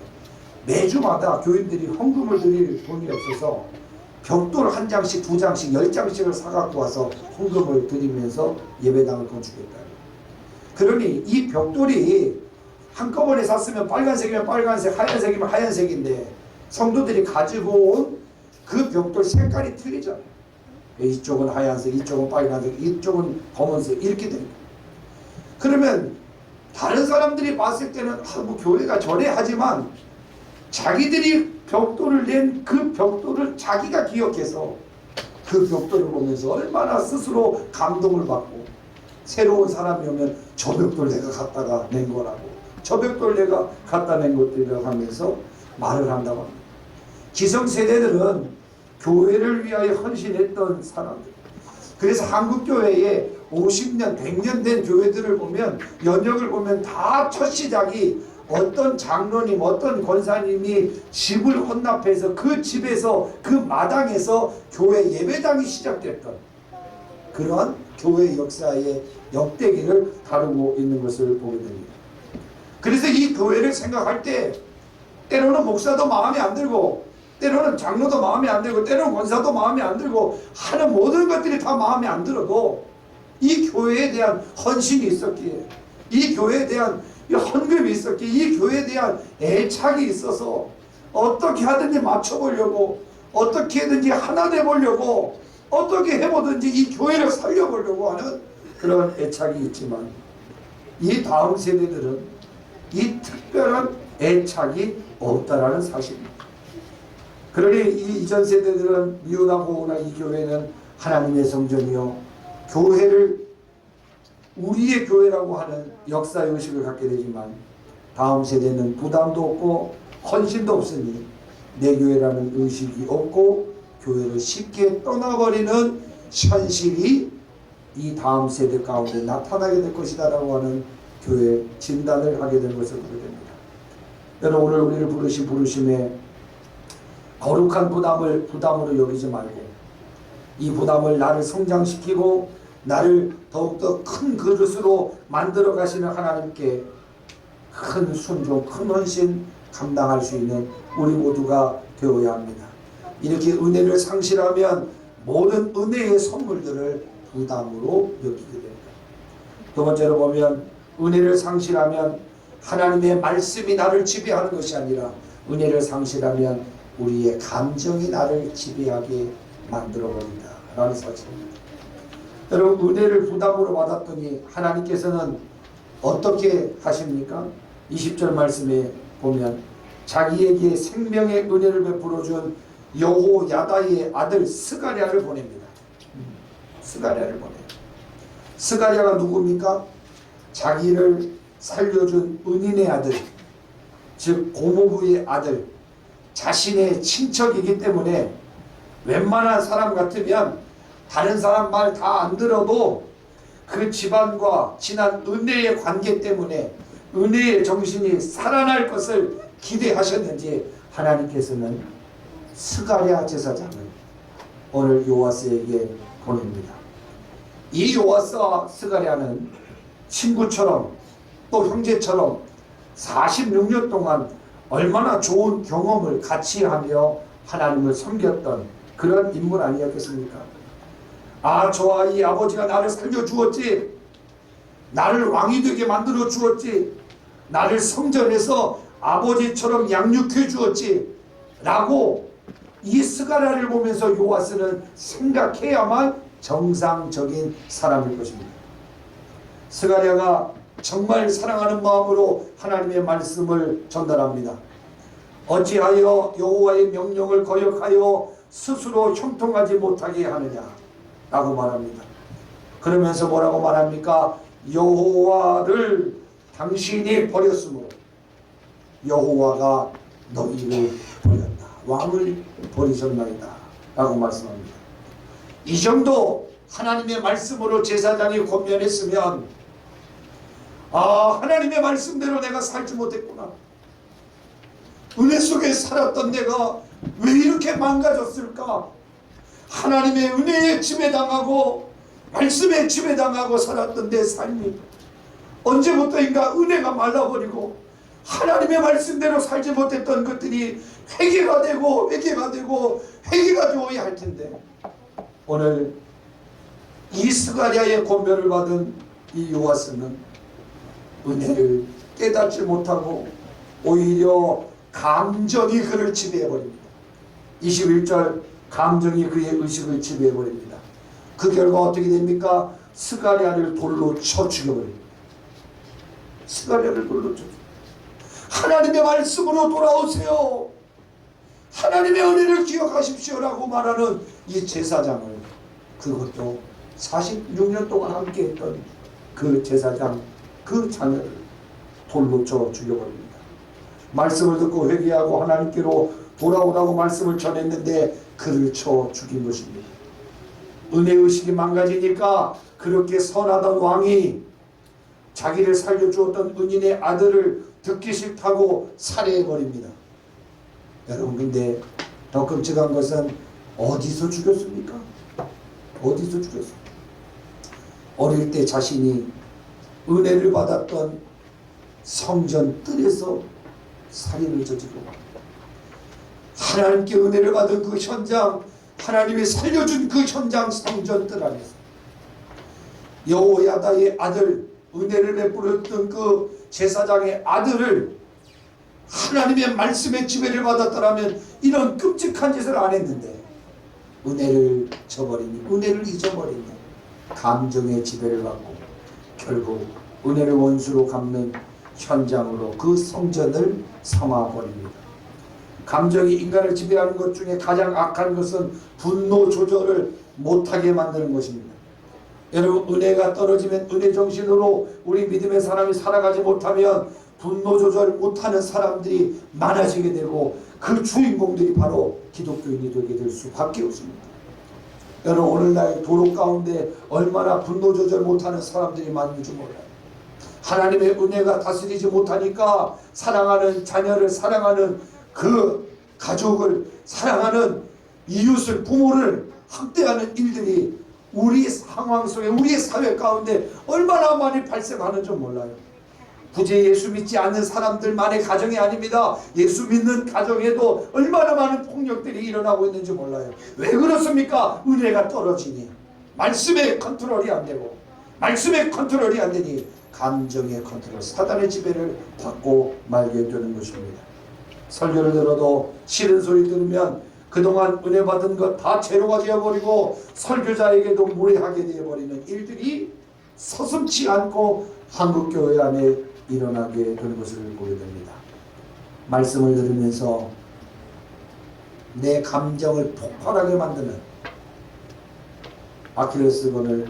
매주마다 교인들이 헌금을 드릴 돈이 없어서 벽돌 한 장씩, 두 장씩, 10장씩을 사갖고 와서 헌금을 드리면서 예배당을 건축했다. 그러니 이 벽돌이 한꺼번에 샀으면 빨간색이면 빨간색, 하얀색이면 하얀색인데 성도들이 가지고 온 그 벽돌 색깔이 틀리잖아요. 이쪽은 하얀색, 이쪽은 빨간색, 이쪽은 검은색 이렇게 됩니다. 그러면 다른 사람들이 봤을 때는 뭐 교회가 저래 하지만 자기들이 벽돌을 낸 그 벽돌을 자기가 기억해서 그 벽돌을 보면서 얼마나 스스로 감동을 받고 새로운 사람이 오면 저 벽돌 내가 갖다가 낸 거라고, 저 벽돌 내가 갖다 낸 것들이라고 하면서 말을 한다고 합니다. 기성세대들은 교회를 위하여 헌신했던 사람들. 그래서 한국교회에 50년, 100년 된 교회들을 보면, 연역을 보면 다 첫 시작이 어떤 장로님, 어떤 권사님이 집을 헌납해서 그 집에서, 그 마당에서 교회 예배당이 시작됐던 그런 교회 역사의 역대기를 다루고 있는 것을 보게 됩니다. 그래서 이 교회를 생각할 때 때로는 목사도 마음에 안 들고, 때로는 장로도 마음에 안 들고, 때로는 권사도 마음에 안 들고 하는 모든 것들이 다 마음에 안 들어도 이 교회에 대한 헌신이 있었기에, 이 교회에 대한 헌금이 있었기에, 이 교회에 대한 애착이 있어서 어떻게 하든지 맞춰보려고, 어떻게든지 하나 되보려고, 어떻게 해보든지 이 교회를 살려보려고 하는 그런 애착이 있지만, 이 다음 세대들은 이 특별한 애착이 없다라는 사실입니다. 그러니 이 이전 세대들은 미운하고나 이 교회는 하나님의 성전이요, 교회를 우리의 교회라고 하는 역사의식을 갖게 되지만, 다음 세대는 부담도 없고 헌신도 없으니 내 교회라는 의식이 없고 교회를 쉽게 떠나버리는 현실이 이 다음 세대 가운데 나타나게 될 것이다 라고 하는 교회 진단을 하게 된 것을 보게 됩니다. 여러분, 오늘 우리를 부르신 부르심에 거룩한 부담으로 여기지 말고, 이 부담을 나를 성장시키고 나를 더욱더 큰 그릇으로 만들어 가시는 하나님께 큰 순종, 큰 헌신 감당할 수 있는 우리 모두가 되어야 합니다. 이렇게 은혜를 상실하면 모든 은혜의 선물들을 부담으로 여기게 됩니다. 두 번째로 보면, 은혜를 상실하면 하나님의 말씀이 나를 지배하는 것이 아니라 은혜를 상실하면 우리의 감정이 나를 지배하게 만들어버린다 라는 사실입니다. 여러분, 은혜를 부담으로 받았더니 하나님께서는 어떻게 하십니까? 20절 말씀에 보면 자기에게 생명의 은혜를 베풀어준 여호야다의 아들 스가랴를 보냅니다. 스가랴를 보내요. 스가랴가 누굽니까? 자기를 살려준 은인의 아들, 즉 고모부의 아들, 자신의 친척이기 때문에 웬만한 사람 같으면 다른 사람 말 다 안 들어도 그 집안과 지난 은혜의 관계 때문에 은혜의 정신이 살아날 것을 기대하셨는지 하나님께서는 스가랴 제사장을 오늘 요아스에게 보냅니다. 이 요아스와 스가랴는 친구처럼 또 형제처럼 46년 동안 얼마나 좋은 경험을 같이 하며 하나님을 섬겼던 그런 인물 아니었겠습니까? 아, 저 아이 아버지가 나를 살려주었지, 나를 왕이 되게 만들어 주었지, 나를 성전에서 아버지처럼 양육해 주었지 라고 이 스가랴를 보면서 요아스는 생각해야만 정상적인 사람일 것입니다. 스가랴가 정말 사랑하는 마음으로 하나님의 말씀을 전달합니다. 어찌하여 여호와의 명령을 거역하여 스스로 형통하지 못하게 하느냐 라고 말합니다. 그러면서 뭐라고 말합니까? 여호와를 당신이 버렸으므로 여호와가 너희를 버렸다, 왕을 버리셨나이다 라고 말씀합니다. 이 정도 하나님의 말씀으로 제사장이 권면했으면, 아, 하나님의 말씀대로 내가 살지 못했구나, 은혜 속에 살았던 내가 왜 이렇게 망가졌을까, 하나님의 은혜에 지배당하고 말씀에 지배당하고 살았던 내 삶이 언제부터인가 은혜가 말라버리고 하나님의 말씀대로 살지 못했던 것들이 회개가 되고 회개가 되고 회개가 되어야 할 텐데, 오늘 이 스가랴의 권면을 받은 이 요아스는 은혜를 깨닫지 못하고 오히려 감정이 그를 지배해버립니다. 21절, 감정이 그의 의식을 지배해버립니다. 그 결과 어떻게 됩니까? 스가랴를 돌로 쳐 죽여버립니다. 스가랴를 돌로 쳐 죽여버립니다. 하나님의 말씀으로 돌아오세요, 하나님의 은혜를 기억하십시오라고 말하는 이 제사장을, 그것도 46년 동안 함께했던 그 제사장, 그 자녀를 돌로 쳐 죽여버립니다. 말씀을 듣고 회개하고 하나님께로 돌아오라고 말씀을 전했는데 그를 쳐 죽인 것입니다. 은혜의식이 망가지니까 그렇게 선하던 왕이 자기를 살려주었던 은인의 아들을 듣기 싫다고 살해해버립니다. 여러분, 근데 더 끔찍한 것은 어디서 죽였습니까? 어디서 죽였습니까? 어릴 때 자신이 은혜를 받았던 성전 뜰에서 살인을 저지르고, 하나님께 은혜를 받은 그 현장, 하나님이 살려준 그 현장 성전 뜰 안에서 여호야다의 아들, 은혜를 베풀었던 그 제사장의 아들을 하나님의 말씀의 지배를 받았더라면 이런 끔찍한 짓을 안 했는데 은혜를 저버리니, 은혜를 잊어버리니 감정의 지배를 받고 결국 은혜를 원수로 갚는 현장으로 그 성전을 삼아버립니다. 감정이 인간을 지배하는 것 중에 가장 악한 것은 분노 조절을 못하게 만드는 것입니다. 여러분, 은혜가 떨어지면, 은혜 정신으로 우리 믿음의 사람이 살아가지 못하면 분노 조절 못하는 사람들이 많아지게 되고 그 주인공들이 바로 기독교인이 되게 될 수밖에 없습니다. 여러분, 오늘날 도로 가운데 얼마나 분노 조절 못하는 사람들이 많은지 몰라요. 하나님의 은혜가 다스리지 못하니까 사랑하는 자녀를, 사랑하는 그 가족을, 사랑하는 이웃을, 부모를 학대하는 일들이 우리 상황 속에, 우리 사회 가운데 얼마나 많이 발생하는 줄 몰라요. 굳이 예수 믿지 않는 사람들만의 가정이 아닙니다. 예수 믿는 가정에도 얼마나 많은 폭력들이 일어나고 있는지 몰라요. 왜 그렇습니까? 은혜가 떨어지니, 말씀의 컨트롤이 안 되고, 말씀의 컨트롤이 안 되니 감정의 컨트롤, 사단의 지배를 받고 말게 되는 것입니다. 설교를 들어도 싫은 소리 들으면 그동안 은혜 받은 것 다 제로가 되어버리고 설교자에게도 무례하게 되어버리는 일들이 서슴지 않고 한국교회 안에 일어나게 되는 것을 보게 됩니다. 말씀을 들으면서 내 감정을 폭발하게 만드는 아킬레스건을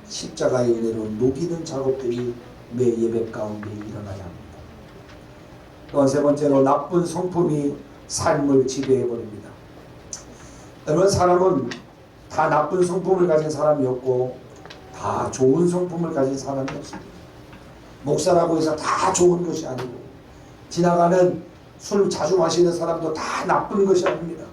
십자가의 은혜로 녹이는 작업들이 매 예배 가운데 일어나야 합니다. 또한 세 번째로, 나쁜 성품이 삶을 지배해버립니다. 여러분, 사람은 다 나쁜 성품을 가진 사람이 없고 다 좋은 성품을 가진 사람이 없습니다. 목사라고 해서 다 좋은 것이 아니고, 지나가는 술 자주 마시는 사람도 다 나쁜 것이 아닙니다.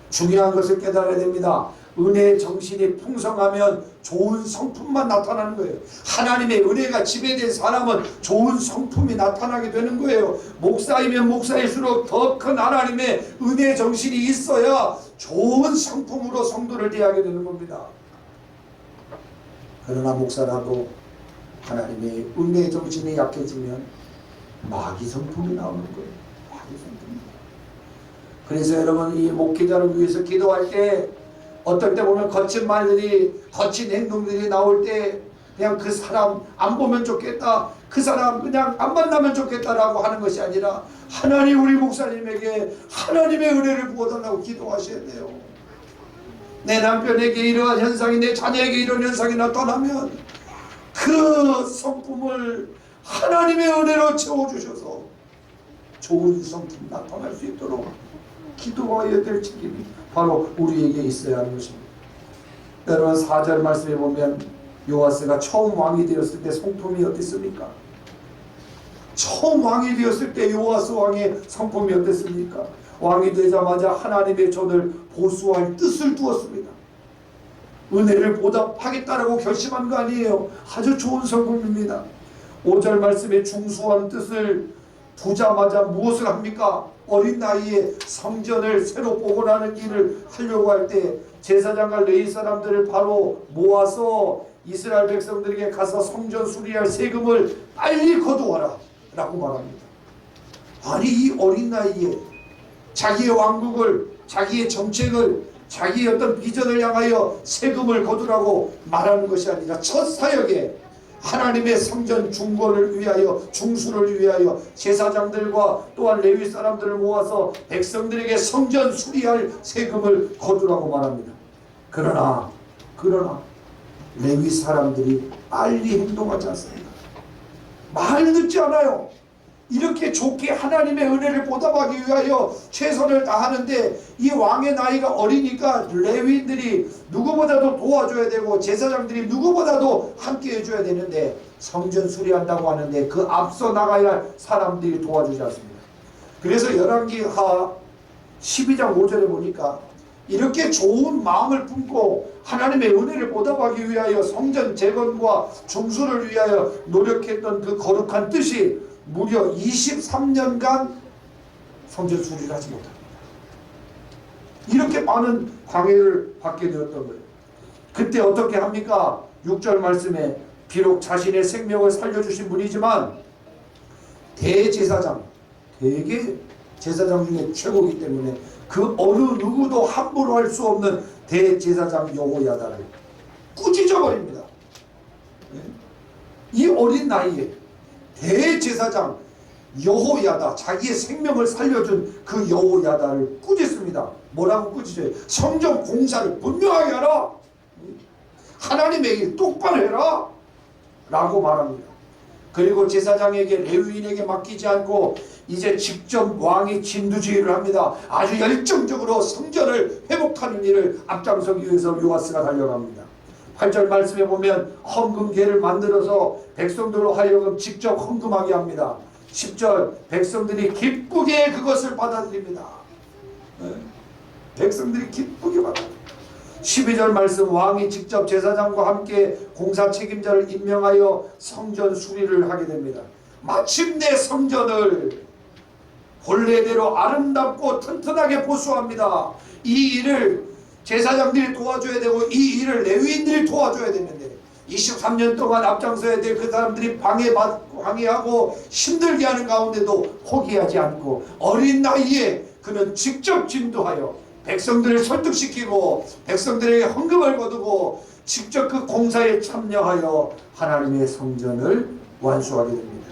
중요한 것을 깨달아야 됩니다. 은혜의 정신이 풍성하면 좋은 성품만 나타나는 거예요. 하나님의 은혜가 지배된 사람은 좋은 성품이 나타나게 되는 거예요. 목사이면 목사일수록 더 큰 하나님의 은혜 정신이 있어야 좋은 성품으로 성도를 대하게 되는 겁니다. 그러나 목사라도 하나님의 은혜 정신이 약해지면 마귀 성품이 나오는 거예요. 마귀 성품이. 그래서 여러분, 이 목회자를 위해서 기도할 때 어떨 때 보면 거친 말들이, 거친 행동들이 나올 때 그냥 그 사람 안 보면 좋겠다, 그 사람 그냥 안 만나면 좋겠다라고 하는 것이 아니라 하나님, 우리 목사님에게 하나님의 은혜를 부어달라고 기도하셔야 돼요. 내 남편에게 이러한 현상이, 내 자녀에게 이런 현상이 나타나면 그 성품을 하나님의 은혜로 채워주셔서 좋은 성품 나타날 수 있도록 기도해야 될 책임이 바로 우리에게 있어야 하는 것입니다. 여러분, 4절 말씀에 보면 요아스가 처음 왕이 되었을 때 성품이 어땠습니까? 처음 왕이 되었을 때 요아스 왕의 성품이 어땠습니까? 왕이 되자마자 하나님의 전을 보수할 뜻을 두었습니다. 은혜를 보답하겠다라고 결심한 거 아니에요. 아주 좋은 성품입니다. 5절 말씀에 중수한 뜻을 두자마자 무엇을 합니까? 어린 나이에 성전을 새로 복원하는 일을 하려고 할 때 제사장과 레위 사람들을 바로 모아서 이스라엘 백성들에게 가서 성전 수리할 세금을 빨리 거두어라 라고 말합니다. 아니, 이 어린 나이에 자기의 왕국을, 자기의 정책을, 자기의 어떤 비전을 향하여 세금을 거두라고 말하는 것이 아니라 첫 사역에 하나님의 성전 중건을 위하여, 중수를 위하여 제사장들과 또한 레위 사람들을 모아서 백성들에게 성전 수리할 세금을 거두라고 말합니다. 그러나 레위 사람들이 빨리 행동하지 않습니다. 말 듣지 않아요. 이렇게 좋게 하나님의 은혜를 보답하기 위하여 최선을 다하는데 이 왕의 나이가 어리니까 레위인들이 누구보다도 도와줘야 되고 제사장들이 누구보다도 함께 해줘야 되는데 성전 수리한다고 하는데 그 앞서 나가야 할 사람들이 도와주지 않습니다. 그래서 열왕기하 12장 5절에 보니까 이렇게 좋은 마음을 품고 하나님의 은혜를 보답하기 위하여 성전 재건과 중수를 위하여 노력했던 그 거룩한 뜻이 무려 23년간 성전 수리를 하지 못합니다. 이렇게 많은 방해를 받게 되었던 거예요. 그때 어떻게 합니까? 6절 말씀에 비록 자신의 생명을 살려주신 분이지만 대제사장, 대개 제사장 중에 최고이기 때문에 그 어느 누구도 함부로 할 수 없는 대제사장 여호야다를 꾸짖어 버립니다. 이 어린 나이에 대제사장 여호야다, 자기의 생명을 살려준 그 여호야다를 꾸짖습니다. 뭐라고 꾸짖어요? 성전 공사를 분명하게 하라, 하나님의 일 똑바로 해라 라고 말합니다. 그리고 제사장에게 레위인에게 맡기지 않고 이제 직접 왕이 진두지휘를 합니다. 아주 열정적으로 성전을 회복하는 일을 앞장서기 위해서 요아스가 달려갑니다. 8절 말씀에 보면 헌금계를 만들어서 백성들로 하여금 직접 헌금하게 합니다. 10절 백성들이 기쁘게 그것을 받아들입니다. 백성들이 기쁘게 받아들입니다. 12절 말씀, 왕이 직접 제사장과 함께 공사 책임자를 임명하여 성전 수리를 하게 됩니다. 마침내 성전을 본래대로 아름답고 튼튼하게 보수합니다. 이 일을 제사장들이 도와줘야 되고 이 일을 레위인들이 도와줘야 되는데 23년 동안 앞장서야 될 그 사람들이 방해하고 힘들게 하는 가운데도 포기하지 않고 어린 나이에 그는 직접 진도하여 백성들을 설득시키고 백성들에게 헌금을 거두고 직접 그 공사에 참여하여 하나님의 성전을 완수하게 됩니다.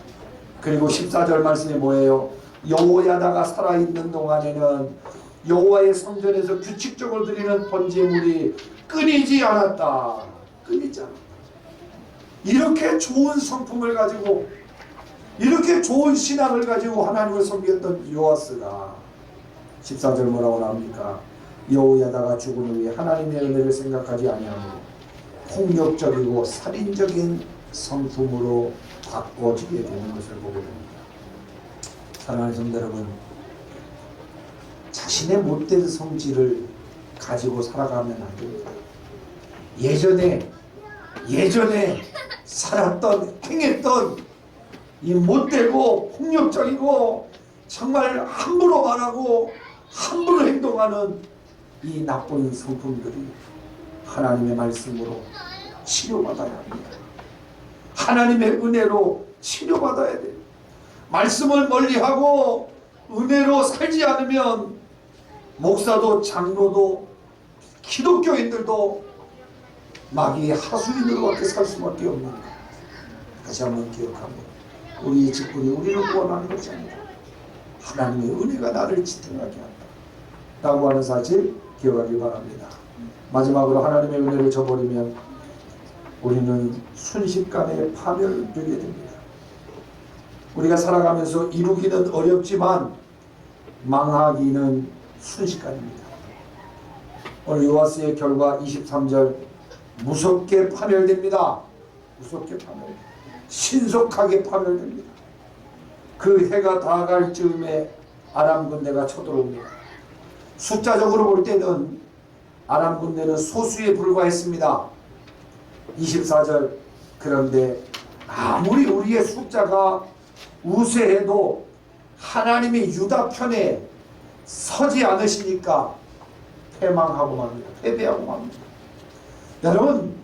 그리고 14절 말씀이 뭐예요? 여호야다가 살아있는 동안에는 여호와의 성전에서 규칙적으로 드리는 번제물이 끊이지 않았다. 끊이지 않았다. 이렇게 좋은 성품을 가지고 이렇게 좋은 신앙을 가지고 하나님을 섬겼던 요아스가 14절 뭐라고 나옵니까? 여호야다가 죽은 후에 하나님의 은혜를 생각하지 아니하므로 폭력적이고 살인적인 성품으로 바꿔지게 되는 것을 보게 됩니다. 사랑하는 성도 여러분, 자신의 못된 성질을 가지고 살아가면 안 됩니다. 예전에 살았던, 행했던 이 못되고 폭력적이고 정말 함부로 말하고 함부로 행동하는 이 나쁜 성품들이 하나님의 말씀으로 치료받아야 합니다. 하나님의 은혜로 치료받아야 돼요. 말씀을 멀리하고 은혜로 살지 않으면 목사도 장로도 기독교인들도 마귀의 하수인으로밖에 살 수밖에 없는 것. 다시 한번 기억합니다. 우리의 직분이 우리를 구원하는 것이 아니라 하나님의 은혜가 나를 지탱하게 한다 라고 하는 사실 기억하기 바랍니다. 마지막으로 하나님의 은혜를 저버리면 우리는 순식간에 파멸되게 됩니다. 우리가 살아가면서 이루기는 어렵지만 망하기는 순식간입니다. 오늘 요아스의 결과 23절 무섭게 파멸됩니다. 무섭게 파멸됩니다. 신속하게 파멸됩니다. 그 해가 다가갈 즈음에 아람 군대가 쳐들어옵니다. 숫자적으로 볼 때는 아람 군대는 소수에 불과했습니다. 24절 그런데 아무리 우리의 숫자가 우세해도 하나님이 유다 편에 서지 않으시니까 패망하고 맙니다. 패배하고 맙니다. 여러분,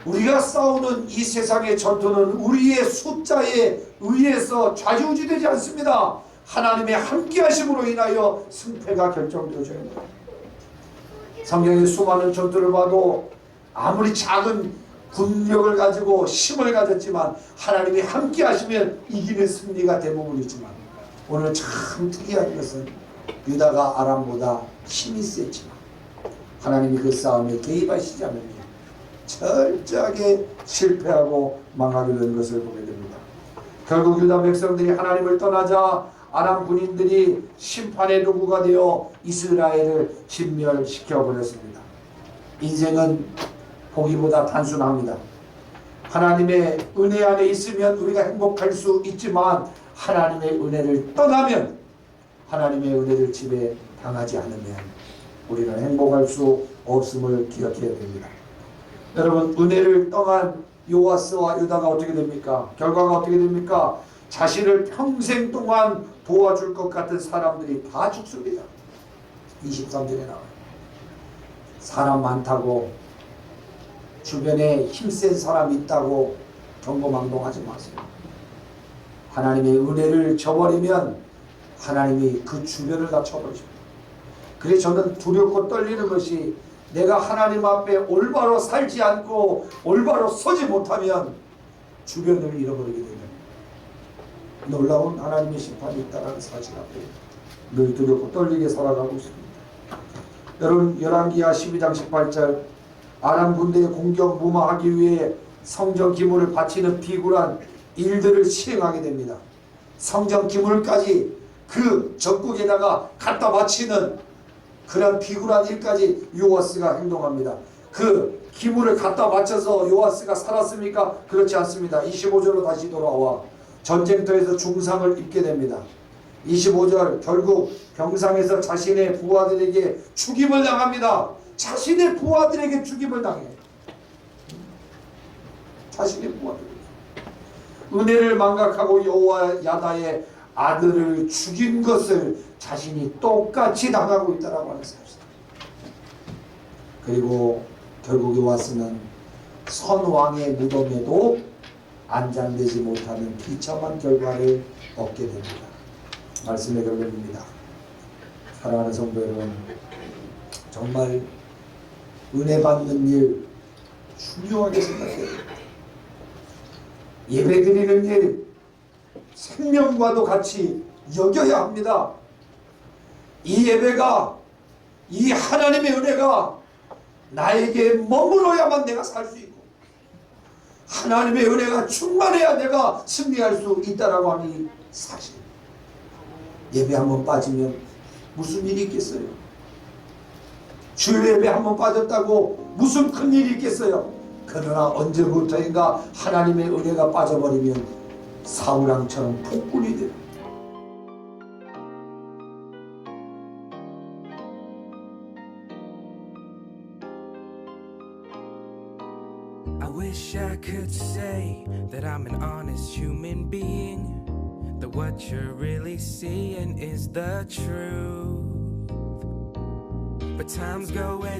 우리가 싸우는 이 세상의 전투는 우리의 숫자에 의해서 좌지우지되지 않습니다. 하나님의 함께하심으로 인하여 승패가 결정되어져야 합니다. 성경의 수많은 전투를 봐도 아무리 작은 군력을 가지고 힘을 가졌지만 하나님이 함께하시면 이기는 승리가 대부분이지만, 오늘 참 특이한 것은 유다가 아람보다 힘이 세지만 하나님이 그 싸움에 개입하시지 않으면 철저하게 실패하고 망하게 된 것을 보게 됩니다. 결국 유다 백성들이 하나님을 떠나자 아람 군인들이 심판의 도구가 되어 이스라엘을 진멸시켜 버렸습니다. 인생은 보기보다 단순합니다. 하나님의 은혜 안에 있으면 우리가 행복할 수 있지만 하나님의 은혜를 떠나면, 하나님의 은혜를 집에 당하지 않으면 우리는 행복할 수 없음을 기억해야 됩니다. 여러분, 은혜를 떠난 요아스와 유다가 어떻게 됩니까? 결과가 어떻게 됩니까? 자신을 평생 동안 도와줄 것 같은 사람들이 다 죽습니다. 23절에 나와요. 사람 많다고, 주변에 힘센 사람이 있다고 경고망동하지 마세요. 하나님의 은혜를 저버리면 하나님이 그 주변을 다 쳐버리십니다. 그래서 저는 두렵고 떨리는 것이, 내가 하나님 앞에 올바로 살지 않고 올바로 서지 못하면 주변을 잃어버리게 되는 놀라운 하나님의 심판이 있다는 사실 앞에 늘 두렵고 떨리게 살아가고 있습니다. 여러분, 열왕기하 12장 18절, 아람 군대의 공격 무마하기 위해 성전 기물을 바치는 비굴한 일들을 시행하게 됩니다. 성전 기물까지 그 적국에다가 갖다 바치는 그런 비굴한 일까지 요아스가 행동합니다. 그 기물을 갖다 바쳐서 요아스가 살았습니까? 그렇지 않습니다. 25절로 다시 돌아와 전쟁터에서 중상을 입게 됩니다. 25절, 결국 병상에서 자신의 부하들에게 죽임을 당합니다. 자신의 부하들에게 죽임을 당해. 자신의 부하들에게. 은혜를 망각하고 여호야다의 아들을 죽인 것을 자신이 똑같이 당하고 있다라고 하는 사실입니다. 그리고 결국 요아스는 선왕의 무덤에도 안장되지 못하는 비참한 결과를 얻게 됩니다. 말씀의 결론입니다. 사랑하는 성도 여러분, 정말 은혜 받는 일 중요하게 생각해야 됩니다. 예배 드리는 일 생명과도 같이 여겨야 합니다. 이 예배가, 이 하나님의 은혜가 나에게 머물러야만 내가 살 수 있고, 하나님의 은혜가 충만해야 내가 승리할 수 있다라고 하는 이 사실. 예배 한번 빠지면 무슨 일이 있겠어요? 주일 예배 한번 빠졌다고 무슨 큰 일이 있겠어요? 그러나 언제부터인가 하나님의 은혜가 빠져버리면 사울왕처럼 폭군이 돼요. I wish I could say that I'm an honest human being, that what you're really seeing is the truth. But time's going